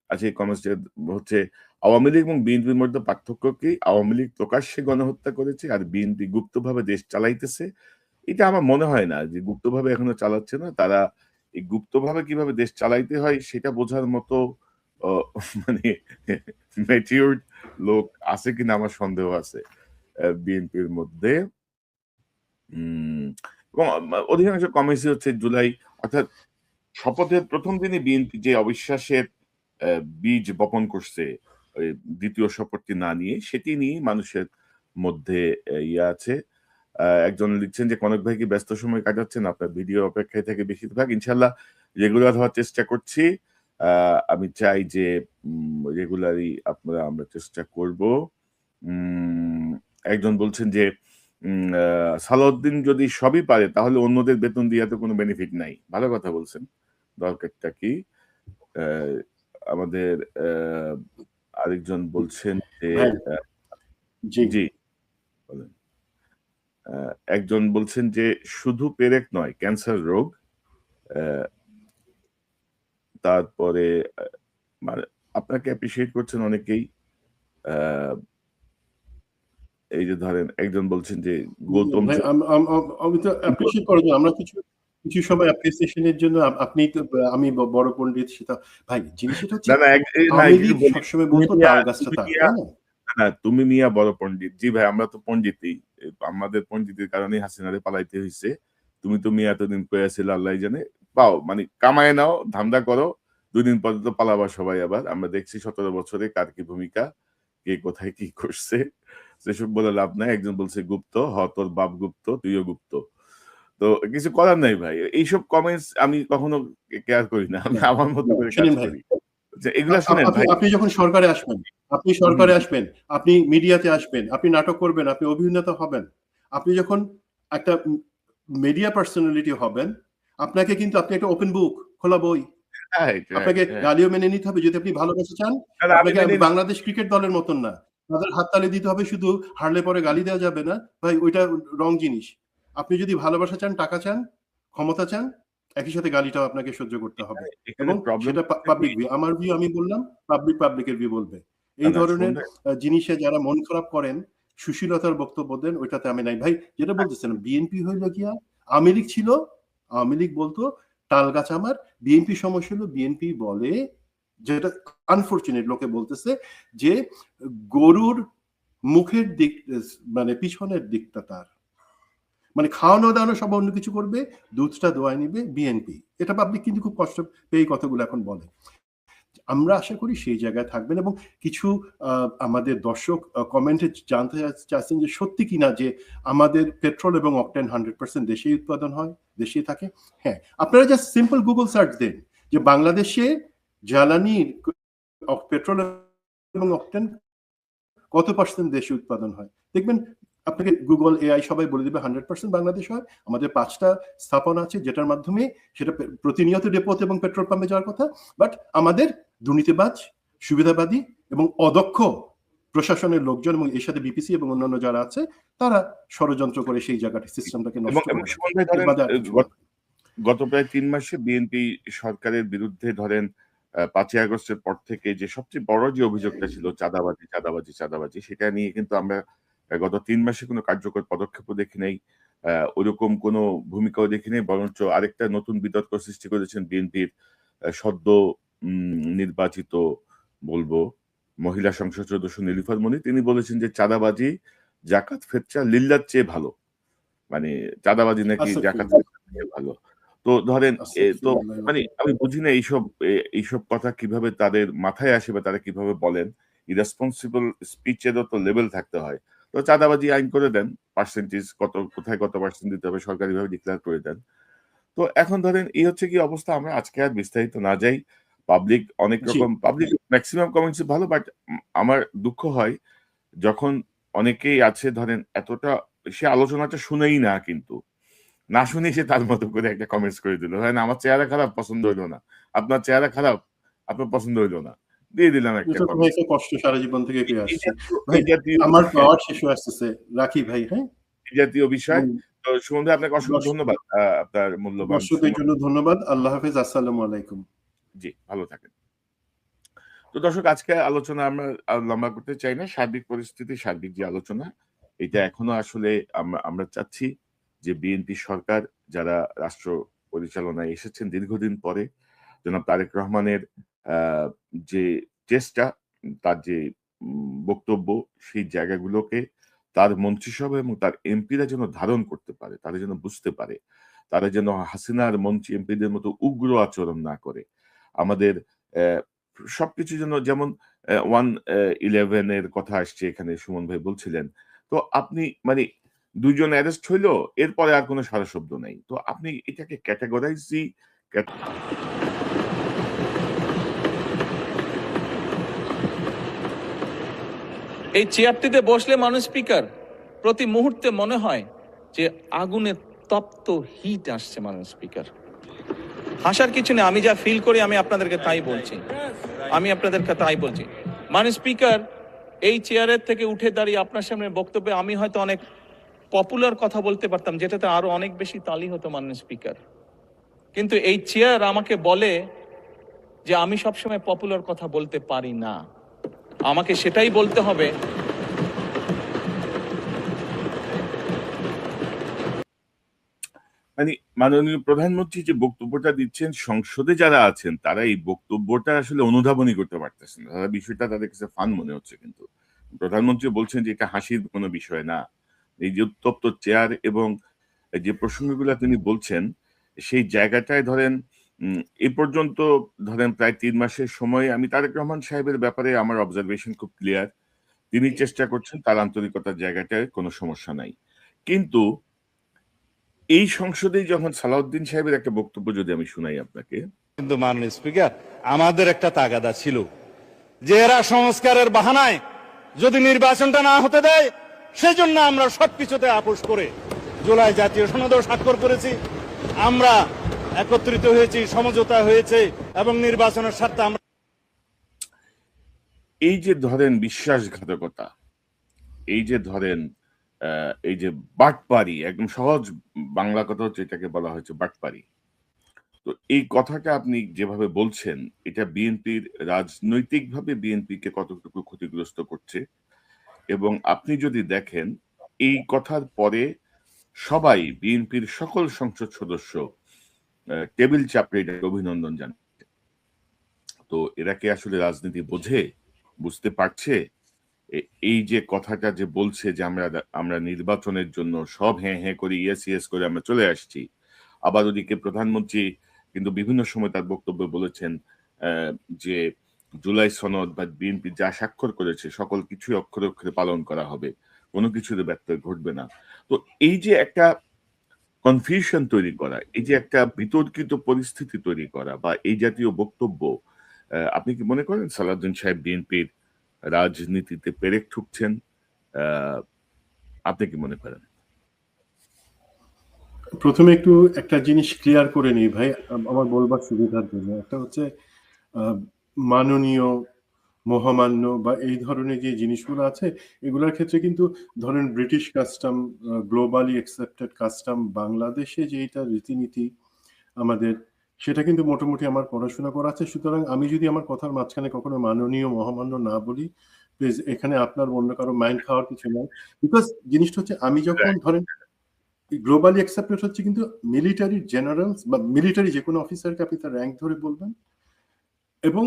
আচ্ছা, এই কমেন্টসটা হচ্ছে, আওয়ামী লীগ এবং বিএনপির মধ্যে পার্থক্য কি? আওয়ামী লীগ প্রকাশ্যে গণহত্যা করেছে আর বিএনপি গুপ্তভাবে দেশ চালাইতেছে। এটা আমার মনে হয় না যে গুপ্তভাবে এখনো চালাচ্ছে না। তারা এই গুপ্তভাবে কিভাবে দেশ চালাইতে হয় সেটা বোঝার মতো মানে ম্যাচিউরড লোক আছে কিনা আমার সন্দেহ আছে বিএনপির মধ্যে। এবং অধিকাংশ কমেন্টসই হচ্ছে জুলাই, অর্থাৎ শপথের প্রথম দিনে বিএনপি যে অবিশ্বাসের বীজ বপন করছে দ্বিতীয় শপথটি না নিয়ে, সেটি নিয়ে মানুষের মধ্যে ইয়ে আছে। একজন লিখছেন যে, কনক ভাই কি ব্যস্ত সময় কাটাচ্ছেন? আপনার ভিডিও অপেক্ষায় থেকে বেশিরভাগ ইনশাল্লাহ রেগুলার হওয়ার চেষ্টা করছি। আমি চাই যে রেগুলারই আমরা চেষ্টা করব। একজন বলছেন যে সালাউদ্দিন যদি সবই পারে তাহলে অন্যদের বেতন দিয়ে তো কোনো বেনিফিট নাই। ভালো কথা বলছেন, দরকারটা কি? আমাদের আরেকজন বলছেন যে জি বলেন। একজন বলছেন যে শুধু পেরেক নয়, ক্যান্সার রোগ। তারপরে মানে আপনাকে অ্যাপ্রিশিয়েট করছেন অনেকেই। এই যে ধরেন একজন বলছেন যে গৌতম, আমি তো অ্যাপ্রিশিয়েট করার জন্য, আমরা কিছু সময় অ্যাপ্রিসিয়েশনের জন্য আপনি তো, আমি বড় পণ্ডিত সেটা ভাই, জিনিসটা হচ্ছে সবসময় বলতো তাল গাছটা তার, তাই না? তুমি মিয়া বড় পণ্ডিত। জি ভাই, আমরা তো পণ্ডিতই, আমাদের পণ্ডিতের কারণে হাসিনারে পালাইতে হয়েছে। তুমি তো মিয়া এতদিন কয়ে ছিল আল্লাহ জানে, পাও মানে কামায় নাও, ধান্দা করো, 2 দিন পরে তো পালাবা সবাই আবার। আমরা দেখছি 17 বছরে কার কি ভূমিকা, কে কোথায় কি করছে, সেসব বলে লাভ নাই। একজন বলছে গুপ্ত, তোর বাপ গুপ্ত, তুইও গুপ্ত। তো কিছু করার নাই ভাই, এইসব কমেন্টস আমি কখনো কেয়ার করি না, আমি আমার মতো করে কাজ করি। এগুলা শুনেন ভাই, আপনি যখন সরকারে আসবেন, আপনি মিডিয়াতে আসবেন, আপনি নাটক করবেন, আপনি অভিনেতা হবেন, আপনি যখন একটা মিডিয়া পার্সোনালিটি হবেন, আপনাকে কিন্তু, আপনি একটা ওপেন বুক, খোলা বই, আপনাকে গালিও মেনে নিতে হবে যদি আপনি ভালোবাসা চান। আপনাকে বাংলাদেশ ক্রিকেট দলের মতন না, তাদের হাততালি দিতে হবে শুধু, হারলে পরে গালি দেওয়া যাবে না ভাই, ওইটা রং জিনিস। আপনি যদি ভালোবাসা চান, টাকা চান, ক্ষমতা চান, একই সাথে গালিটাও আপনাকে সহ্য করতে হবে, এবং সেটা পাবলিক ভিউ। আমার ভিউ আমি বললাম, পাবলিকের ভিউ বলবে। এই ধরনের জিনিসে যারা মন খারাপ করেন, সুশীলতার বক্তব্য দেন, ওইটাতে আমি নাই ভাই। যেটা বলতেছেন বিএনপি হইল গিয়া, আওয়ামী লীগ ছিল, আওয়ামী লীগ বলতো তাল গাছ আমার, বিএনপি সমস্যা হলো বিএনপি বলে, যেটা আনফরচুনেট লোকে বলতেছে, যে গরুর মুখের দিক মানে পিছনের দিকটা তার, মানে খাওয়ানো দাওয়ানো সব অন্য কিছু করবে, দুধটা দোয়ায় নিবে বিএনপি। এটা পাবলিক কিন্তু খুব কষ্ট পেয়ে কথাগুলো এখন বলে। আমরা আশা করি সেই জায়গায় থাকবেন, এবং কিছু আমাদের দর্শক কমেন্টে জানতে চাচ্ছেন যে সত্যি কিনা যে আমাদের পেট্রোল এবং অকটেন 100% দেশেই উৎপাদন হয়, দেশেই থাকে। হ্যাঁ, আপনারা জাস্ট সিম্পল গুগল সার্চ দেন যে বাংলাদেশে জ্বালানি পেট্রোল এবং অকটেন কত পার্সেন্ট দেশে উৎপাদন হয়, দেখবেন আপনাকে গুগল এআই সবাই বলে দিবে 100% বাংলাদেশ হয়। আমাদের 5টা স্থাপনা আছে যেটার মাধ্যমে সেটা প্রতিনিয়ত ডেপোতে এবং পেট্রোল পাম্পে যাওয়ার কথা, বাট আমাদের দুর্নীতিবাজ, সুবিধাবাদী এবং অদক্ষ প্রশাসনের লোকজন এবং এর সাথে বিপিসি এবং অন্যান্য যারা আছে তারা ষড়যন্ত্র করে সেই জায়গাটি সিস্টেমটাকে নষ্ট করে। গত প্রায় 3 মাসে বিএনপি সরকারের বিরুদ্ধে ধরেন 5ই আগস্টের পর থেকে যে সবচেয়ে বড় যে অভিযোগটা ছিল চাঁদাবাজি, সেটা নিয়ে কিন্তু আমরা গত 3 মাসে কোনো কার্যকর পদক্ষেপও দেখি নাই, ওরকম কোনো ভূমিকাও দেখি নাই। বরঞ্চ আরেকটা নতুন বিতর্ক সৃষ্টি করেছেন বিএনপির সদ্য নির্বাচিত বলবো মহিলা সংসদ সদস্য নীলুফার মনি। তিনি বলেছেন যে চাঁদাবাজি জাকাত ফেতরা লিল্লার চেয়ে ভালো, মানে চাঁদাবাজি নাকি জাকাত ফেতরার চেয়ে ভালো। তো ধরেন তো মানে আমি বুঝি না এইসব কথা কিভাবে তাদের মাথায় আসে বা তারা কিভাবে বলেন। ইরেসপন্সিবল স্পিচেরও তো লেভেল থাকতে হয়। তো চাঁদাবাজি আইন করে দেন, পার্সেন্টেজ কোথায় কত পার্সেন্ট দিতে হবে সরকারিভাবে ডিক্লেয়ার করে দেন। তো এখন ধরেন এই হচ্ছে কি অবস্থা। আমরা আজকে আর বিস্তারিত না যাই। পাবলিক অনেক রকম, পাবলিক ম্যাক্সিমাম কমেন্টস ভালো, বাট আমার দুঃখ হয় যখন অনেকেই আছে ধরেন এতটা সে আলোচনাটা শুনেই না, কিন্তু না শুনে সে তার মতো করে একটা কমেন্টস করে দিল, হয় না আমার চেহারা খারাপ পছন্দ হইলো না, আপনার চেহারা খারাপ আপনার পছন্দ হইলো না, দিয়ে দিলাম একটা কষ্ট সারা জীবন থেকে পেয়ে আসছে। আমার পাওয়ার শেষ হয়ে আসছে, রাখি ভাই। হ্যাঁ, এই জাতীয় বিষয়। তো সুমন ভাই আপনাকে অসংখ্য ধন্যবাদ, আপনার মূল্যবান দর্শকদের জন্য ধন্যবাদ। আল্লাহ হাফেজ, আসসালামু আলাইকুম। জি, ভালো থাকেন। তো দর্শক, আজকে আলোচনা আমরা লম্বা করতে চাই না। সার্বিক পরিস্থিতি, সার্বিক যে আলোচনা, এটা এখনো আসলে আমরা চাচ্ছি যে বিএনপি সরকার যারা রাষ্ট্র পরিচালনায় এসেছেন দীর্ঘদিন পরে, জনাব তারেক রহমানের যে চেষ্টা, তার যে বক্তব্য, সেই জায়গাগুলোকে তার মন্ত্রিসভা এবং তার এমপিরা যেন ধারণ করতে পারে, তারা যেন বুঝতে পারে, তারা যেন হাসিনার মন্ত্রী এমপিদের মতো উগ্র আচরণ না করে। আমাদের সবকিছু যেন, যেমন 111 এর কথা আসছে এখানে, সুমন ভাই বলছিলেন, তো আপনি মানে 2 জন অ্যারেস্ট হইলো, এরপরে আর কোনো সারা শব্দ নাই। তো আপনি এটাকে ক্যাটাগরাইজই এই চেয়ারটিতে বসলে মানুষ স্পিকার প্রতি মুহূর্তে মনে হয় যে আগুনের তপ্ত হিট আসছে মানুষ স্পিকার। হাসার কিছু নেই, আমি যা ফিল করি আমি আপনাদেরকে তাই বলছি, মানুষ স্পিকার এই চেয়ারের থেকে উঠে দাঁড়িয়ে আপনার সামনে বক্তব্যে আমি হয়তো অনেক পপুলার কথা বলতে পারতাম, যেটাতে আরো অনেক বেশি তালি হতো মাননীয় স্পিকার। কিন্তু এই চেয়ার আমাকে বলে যে আমি সবসময় পপুলার কথা বলতে পারি না, আমাকে সেটাই বলতে হবে। মানে মাননীয় প্রধানমন্ত্রী যে বক্তব্যটা দিচ্ছেন, সংসদে যারা আছেন তারা এই বক্তব্যটা আসলে অনুধাবনই করতে পারতেছেন না, তারা বিষয়টা তাদের কাছে ফান মনে হচ্ছে। কিন্তু প্রধানমন্ত্রী বলছেন যে এটা হাসির কোনো বিষয় না। এই যে উত্তপ্ত চেয়ার এবং যে প্রসঙ্গগুলো তিনি বলছেন, সেই জায়গাটায় ধরেন এ পর্যন্ত ধরেন প্রায় 3 মাসের সময় আমি তারেক রহমান সাহেবের ব্যাপারে আমার অবজারভেশন খুব ক্লিয়ার। তিনি চেষ্টা করছেন, তার আন্তরিকতার জায়গাটায় কোনো সমস্যা নাই। কিন্তু এই সংসদেই যখন সালাউদ্দিন সাহেবের একটা বক্তব্য যদি আমি শুনাই আপনাকে, কিন্তু মাননীয় স্পিকার, আমাদের একটা তাগাদা ছিল যে এরা সংস্কারের বাহানায় যদি নির্বাচনটা না হতে দেয়, সেজন্য আমরা সবকিছুতে আপোষ করে জুলাই জাতীয় সনদেও স্বাক্ষর করেছি। আমরা একত্রিত হয়েছি, সমঝোতা হয়েছে এবং নির্বাচনের স্বার্থে আমরা এই যে ধরেন বিশ্বাসঘাতকতা, এই যে ধরেন এই যে বাটপারি, একদম সহজ বাংলা কথা হচ্ছে এটাকে বলা হয়েছে বাটপারি। তো এই কথাটা আপনি যেভাবে বলছেন, এটা বিএনপির রাজনৈতিকভাবে বিএনপিকে কতটুকু ক্ষতিগ্রস্ত করছে। এবং আপনি যদি দেখেন এই কথার পরে সবাই বিএনপির সকল সংসদ সদস্য টেবিল চাপড়ে এটাকে অভিনন্দন জানাচ্ছে। তো এরা কি আসলে রাজনীতি বোঝে, বুঝতে পারছে? এই যে কথাটা যে বলছে যে আমরা নির্বাচনের জন্য সব হ্যাঁ হ্যাঁ করে ইয়েস ইয়েস করে আমরা চলে আসছি, আবার ওদিকে প্রধানমন্ত্রী কিন্তু বিভিন্ন সময় তার বক্তব্যে বলেছেন যে জুলাই সনদ বা বিএনপি যা স্বাক্ষর করেছে সকল কিছুই অক্ষরে অক্ষরে পালন করা হবে, কোনো কিছুতে ব্যত্যয় ঘটবে না। তো এই যে একটা কনফিউশন তৈরি করা, এই যে একটা বিতর্কিত পরিস্থিতি তৈরি করা বা এই জাতীয় বক্তব্য, আপনি কি মনে করেন সালাউদ্দিন সাহেব বিএনপির রাজনীতিতে পেরেক ঠুকছেন? আপনি কি মনে করেন? প্রথমে একটু একটা জিনিস ক্লিয়ার করে নিই ভাই, আমার বলবার সুবিধার জন্য। একটা হচ্ছে মাননীয়, মহামান্য বা এই ধরনের যে জিনিসগুলো আছে, এগুলোর ক্ষেত্রে কিন্তু ধরেন British custom, globally accepted custom, বাংলাদেশে যেটা রীতিনীতি আমাদের, সেটা কিন্তু মোটামুটি আমার পড়াশোনা করা আছে। সুতরাং আমি যদি আমার কথার মাঝখানে কখনো মাননীয়, মহামান্য না বলি, প্লিজ এখানে আপনার অন্য কারো মাইন্ড খাওয়ার কিছু নয়। বিকজ জিনিসটা হচ্ছে আমি যখন ধরেন গ্লোবালি অ্যাকসেপ্টেড হচ্ছে কিন্তু মিলিটারি জেনারেলস বা মিলিটারি যে কোনো অফিসারকে আপনি তার র্যাঙ্ক ধরে বলবেন, এবং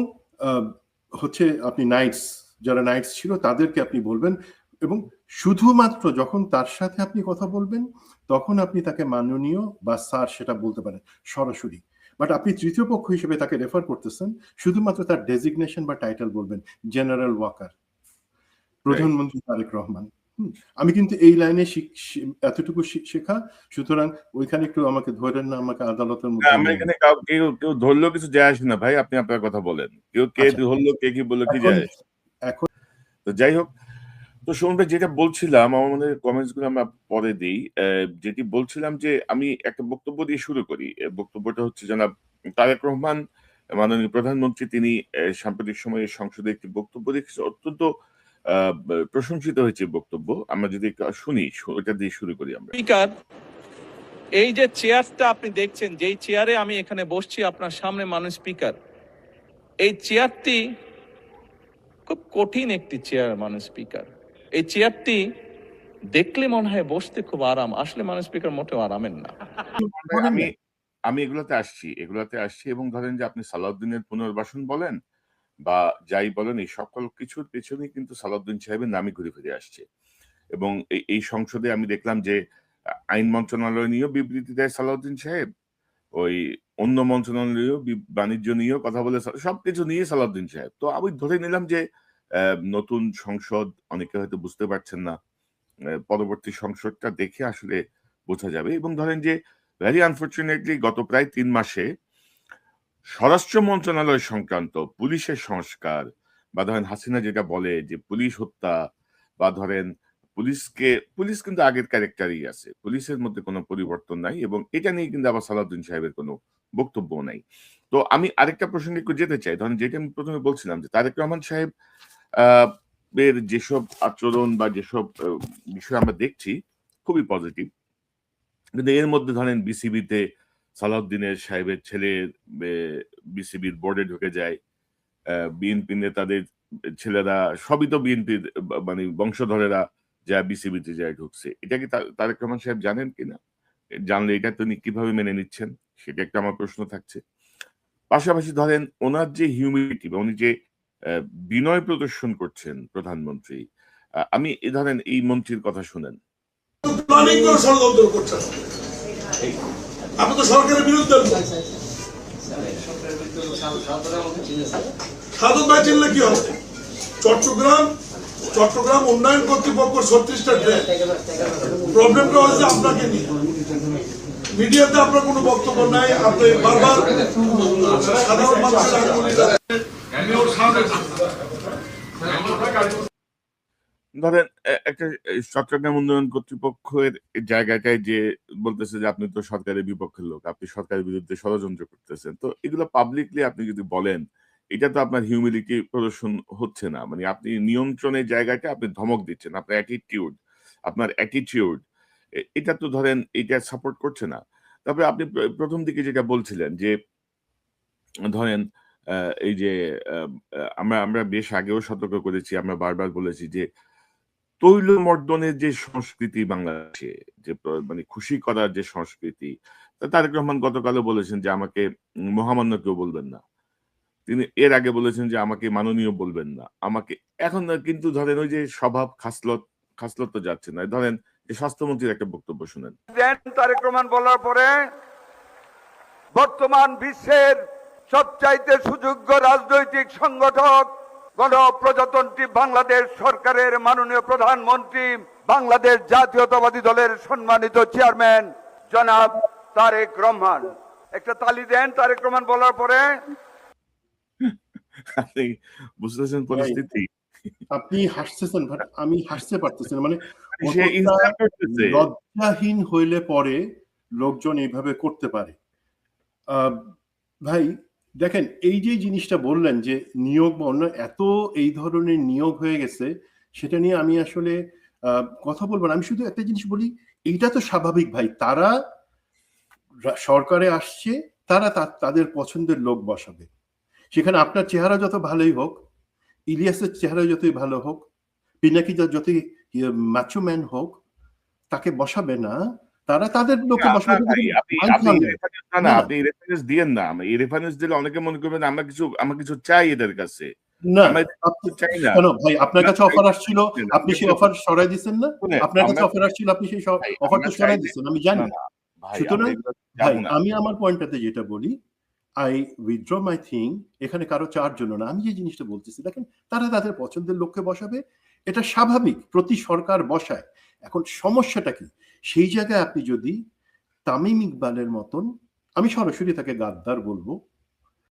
হচ্ছে আপনি নাইটস, যারা নাইটস ছিল তাদেরকে আপনি বলবেন, এবং শুধুমাত্র যখন তার সাথে আপনি কথা বলবেন তখন আপনি তাকে মাননীয় বা স্যার সেটা বলতে পারেন সরাসরি। বাট আপনি তৃতীয় পক্ষ হিসেবে তাকে রেফার করতেছেন, শুধুমাত্র তার ডেজিগনেশন বা টাইটেল বলবেন, জেনারেল ওয়াকার, প্রধানমন্ত্রী তারেক রহমান। আমি কিন্তু এই লাইনে এতটুকু শেখা, সুতরাং ওইখানে একটু আমাকে ধরেন না, আমাকে আদালতের আমরা এখানে কেউ ধরলেও কিছু যায় আসে না ভাই, আপনি আপনার কথা বলেন। কেউ কে ধরলো, কে কি বললো, কি যায় আসে। এখন তো যাই হোক, তো সুমন ভাই যেটা বলছিলাম, আমার মনে হয় কমেন্টস গুলো আমরা পরে দিই। যেটি বলছিলাম যে আমি একটা বক্তব্য দিয়ে শুরু করি। বক্তব্যটা হচ্ছে জনাব তারেক রহমান, মাননীয় প্রধানমন্ত্রী, তিনি সাম্প্রতিক সময়ে সংসদে একটি বক্তব্য রেখেছে, অত্যন্ত প্রশংসিত হয়েছে বক্তব্য। আমরা যদি শুনি, ওটা দিয়ে শুরু করি আমরা। স্পিকার, এই যে চেয়ারটা আপনি দেখছেন, যেই চেয়ারে আমি এখানে বসছি আপনার সামনে মাননীয় স্পিকার, এই চেয়ারটি খুব কঠিন একটি চেয়ার মাননীয় স্পিকার। এই চেয়ারটি দেখলে মনে হয় বসতে খুব আরাম, আসলে মাননীয় স্পিকার মোটেও আরামের না। আমি এগুলাতে আসছি এবং ধরেন যে আপনি সালাউদ্দিনের পুনর্বাসন বলেন বা যাই বলেন, এই সকল কিছুর পেছনে কিন্তু সালাউদ্দিন সাহেবের নামই ঘুরে ফিরে আসছে। এবং এই সংসদে আমি দেখলাম যে আইন মন্ত্রণালয় নিয়েও বিবৃতি দেয় সালাউদ্দিন সাহেব, ওই অন্য মন্ত্রণালয় বাণিজ্য নিয়েও কথা বলে, সবকিছু নিয়ে সালাউদ্দিন সাহেব। তো আমি ধরে নিলাম যে নতুন সংসদ, অনেকে হয়তো বুঝতে পারছেন না, পরবর্তী সংসদটা দেখে আসলে বোঝা যাবে। এবং ধরেন যে ভেরি আনফরচুনেটলি গত প্রায় 3 মাসে স্বরাষ্ট্র মন্ত্রণালয় সংক্রান্ত পুলিশের সংস্কার, বা ধরেন হাসিনা যেটা বলে যে পুলিশ হত্যা, বা ধরেন পুলিশ কিন্তু আগের ক্যারেক্টারই আছে, পুলিশের মধ্যে কোনো পরিবর্তন নাই, এবং এটা নিয়ে কিন্তু আবার সালাউদ্দিন সাহেবের কোনো বক্তব্য নাই। তো আমি আরেকটা প্রসঙ্গে একটু যেতে চাই, ধরেন যেটা আমি প্রথমে বলছিলাম যে তারেক রহমান সাহেব এর যেসব আচরণ বা যেসব বিষয় আমরা দেখছি খুবই পজিটিভ, কিন্তু এর মধ্যে ধরেন বিসিবিতে সালাউদ্দিনের সাহেবের ছেলে বিসিবির বোর্ডে ঢুকে যায়, বিএনপি নেতাদের ছেলেরা সবই তো বিএনপির মানে বংশধরেরা যা বিসিবিতে যায় ঢুকছে। এটা কি তারেক রহমান সাহেব জানেন কিনা? জানলে এটা তিনি কিভাবে মেনে নিচ্ছেন, সেটা একটা আমার প্রশ্ন থাকছে। পাশাপাশি ধরেন ওনার যে হিউমিলিটি বা উনি যে বিনয় প্রদর্শন করছেন প্রধানমন্ত্রী, আমি ধরেন এই মন্ত্রীর কথা শুনেন, প্ল্যানিং করে ষড়যন্ত্র করছেন, আপনি তো সরকারের বিরুদ্ধে। সাধন ভাই চিনলে কি হবে? চট্টগ্রাম উন্নয়ন কর্তৃপক্ষ 36টা ট্রেন, প্রবলেমটা হয়েছে আপনাকে নিয়ে। মিডিয়াতে আপনার কোনো বক্তব্য নাই, আপনি বারবার সাধারণ মানুষের ধরেন একটা চট্টগ্রাম উন্নয়ন কর্তৃপক্ষের জায়গাটায় যে বলতেছে যে আপনি তো সরকারের বিপক্ষের লোক, আপনি সরকারের বিরুদ্ধে ষড়যন্ত্র করতেছেন, তো এগুলো পাবলিকলি আপনি যদি বলেন, এটা তো আপনার হিউমিলিটি প্রদর্শন হচ্ছে না। মানে আপনি নিয়ন্ত্রণের জায়গাটা আপনি ধমক দিচ্ছেন, আপনার অ্যাটিটিউড এটা তো ধরেন এটা সাপোর্ট করছে না। তারপরে আপনি প্রথম দিকে যেটা বলছিলেন যে ধরেন এই যে আমরা আমরা বেশ আগেও সতর্ক করেছি, আমরা বারবার বলেছি যে তৈলমর্দনের যে সংস্কৃতি বাংলাদেশে, যে মানে খুশি করার যে সংস্কৃতি, তারেক রহমান গতকালও বলেছেন যে আমাকে মহামান্য কেউ বলবেন না। তিনি এর আগে বলেছেন যে আমাকে মাননীয় বলবেন না। এখন না কিন্তু ধরেন ওই যে স্বভাব খাসলত তো যাচ্ছে না। ধরেন যে স্বাস্থ্যমন্ত্রীর একটা বক্তব্য শুনেন। তারেক রহমান বলার পরে বর্তমান বিশ্বের সবচাইতে সুযোগ্য রাজনৈতিক সংগঠক গণপ্রজাতন্ত্রী বাংলাদেশ সরকারের মাননীয় প্রধানমন্ত্রী, বাংলাদেশ জাতীয়তাবাদী দলের সম্মানিত চেয়ারম্যান জনাব তারেক রহমান। একটা তালি দেন তারেক রহমান বলার পরে। আপনি বুঝতেছেন পরিস্থিতি? আপনি হাসতেছেন, বাট আমি হাসতে পারতেছি না। মানে সে ইনসাল্ট করতেছে। লজ্জাহীন হইলে পরে লোকজন এইভাবে করতে পারে। ভাই দেখেন, এই যে জিনিসটা বললেন যে নিয়োগ বা অন্য এত এই ধরনের নিয়োগ হয়ে গেছে, সেটা নিয়ে আমি আসলে কথা বলবো না। আমি শুধু একটা জিনিস বলি, এইটা তো স্বাভাবিক ভাই, তারা সরকারে আসছে, তারা তাদের পছন্দের লোক বসাবে। সেখানে আপনার চেহারা যত ভালোই হোক, ইলিয়াসের চেহারা যতই ভালো হোক, পিনাকি যতই ম্যাচো ম্যান হোক, তাকে বসাবে না, তারা তাদের লোকে বসাবে। আপনি রেফারেন্স দিয়েন না। এই রেফারেন্স দিলে অনেকে মনে করবেন আমরা কিছু চাই এদের কাছে। না, চাই না কেন ভাই? আপনার কাছে অফার আসছিল, আপনি সেই অফার সরাই দিচ্ছেন না? আপনার কাছে অফার আসছিল, আপনি সেই অফারটা সরাই দিচ্ছেন, আমি জানি। সুতরাং ভাই, আমি আমার পয়েন্টটাতে যেটা বলি, আই উইথড্র মাই থিং। এখানে কারো চার জন্য না, আমি যে জিনিসটা বলতেছি, দেখেন তারা তাদের পছন্দের লোককে বসাবে, এটা স্বাভাবিক, প্রতি সরকার বসায়। এখন সমস্যাটা কি? সেই জায়গায় আপনি যদি তামিম ইকবালের মতন, আমি সরাসরি তাকে গাদ্দার বলবো,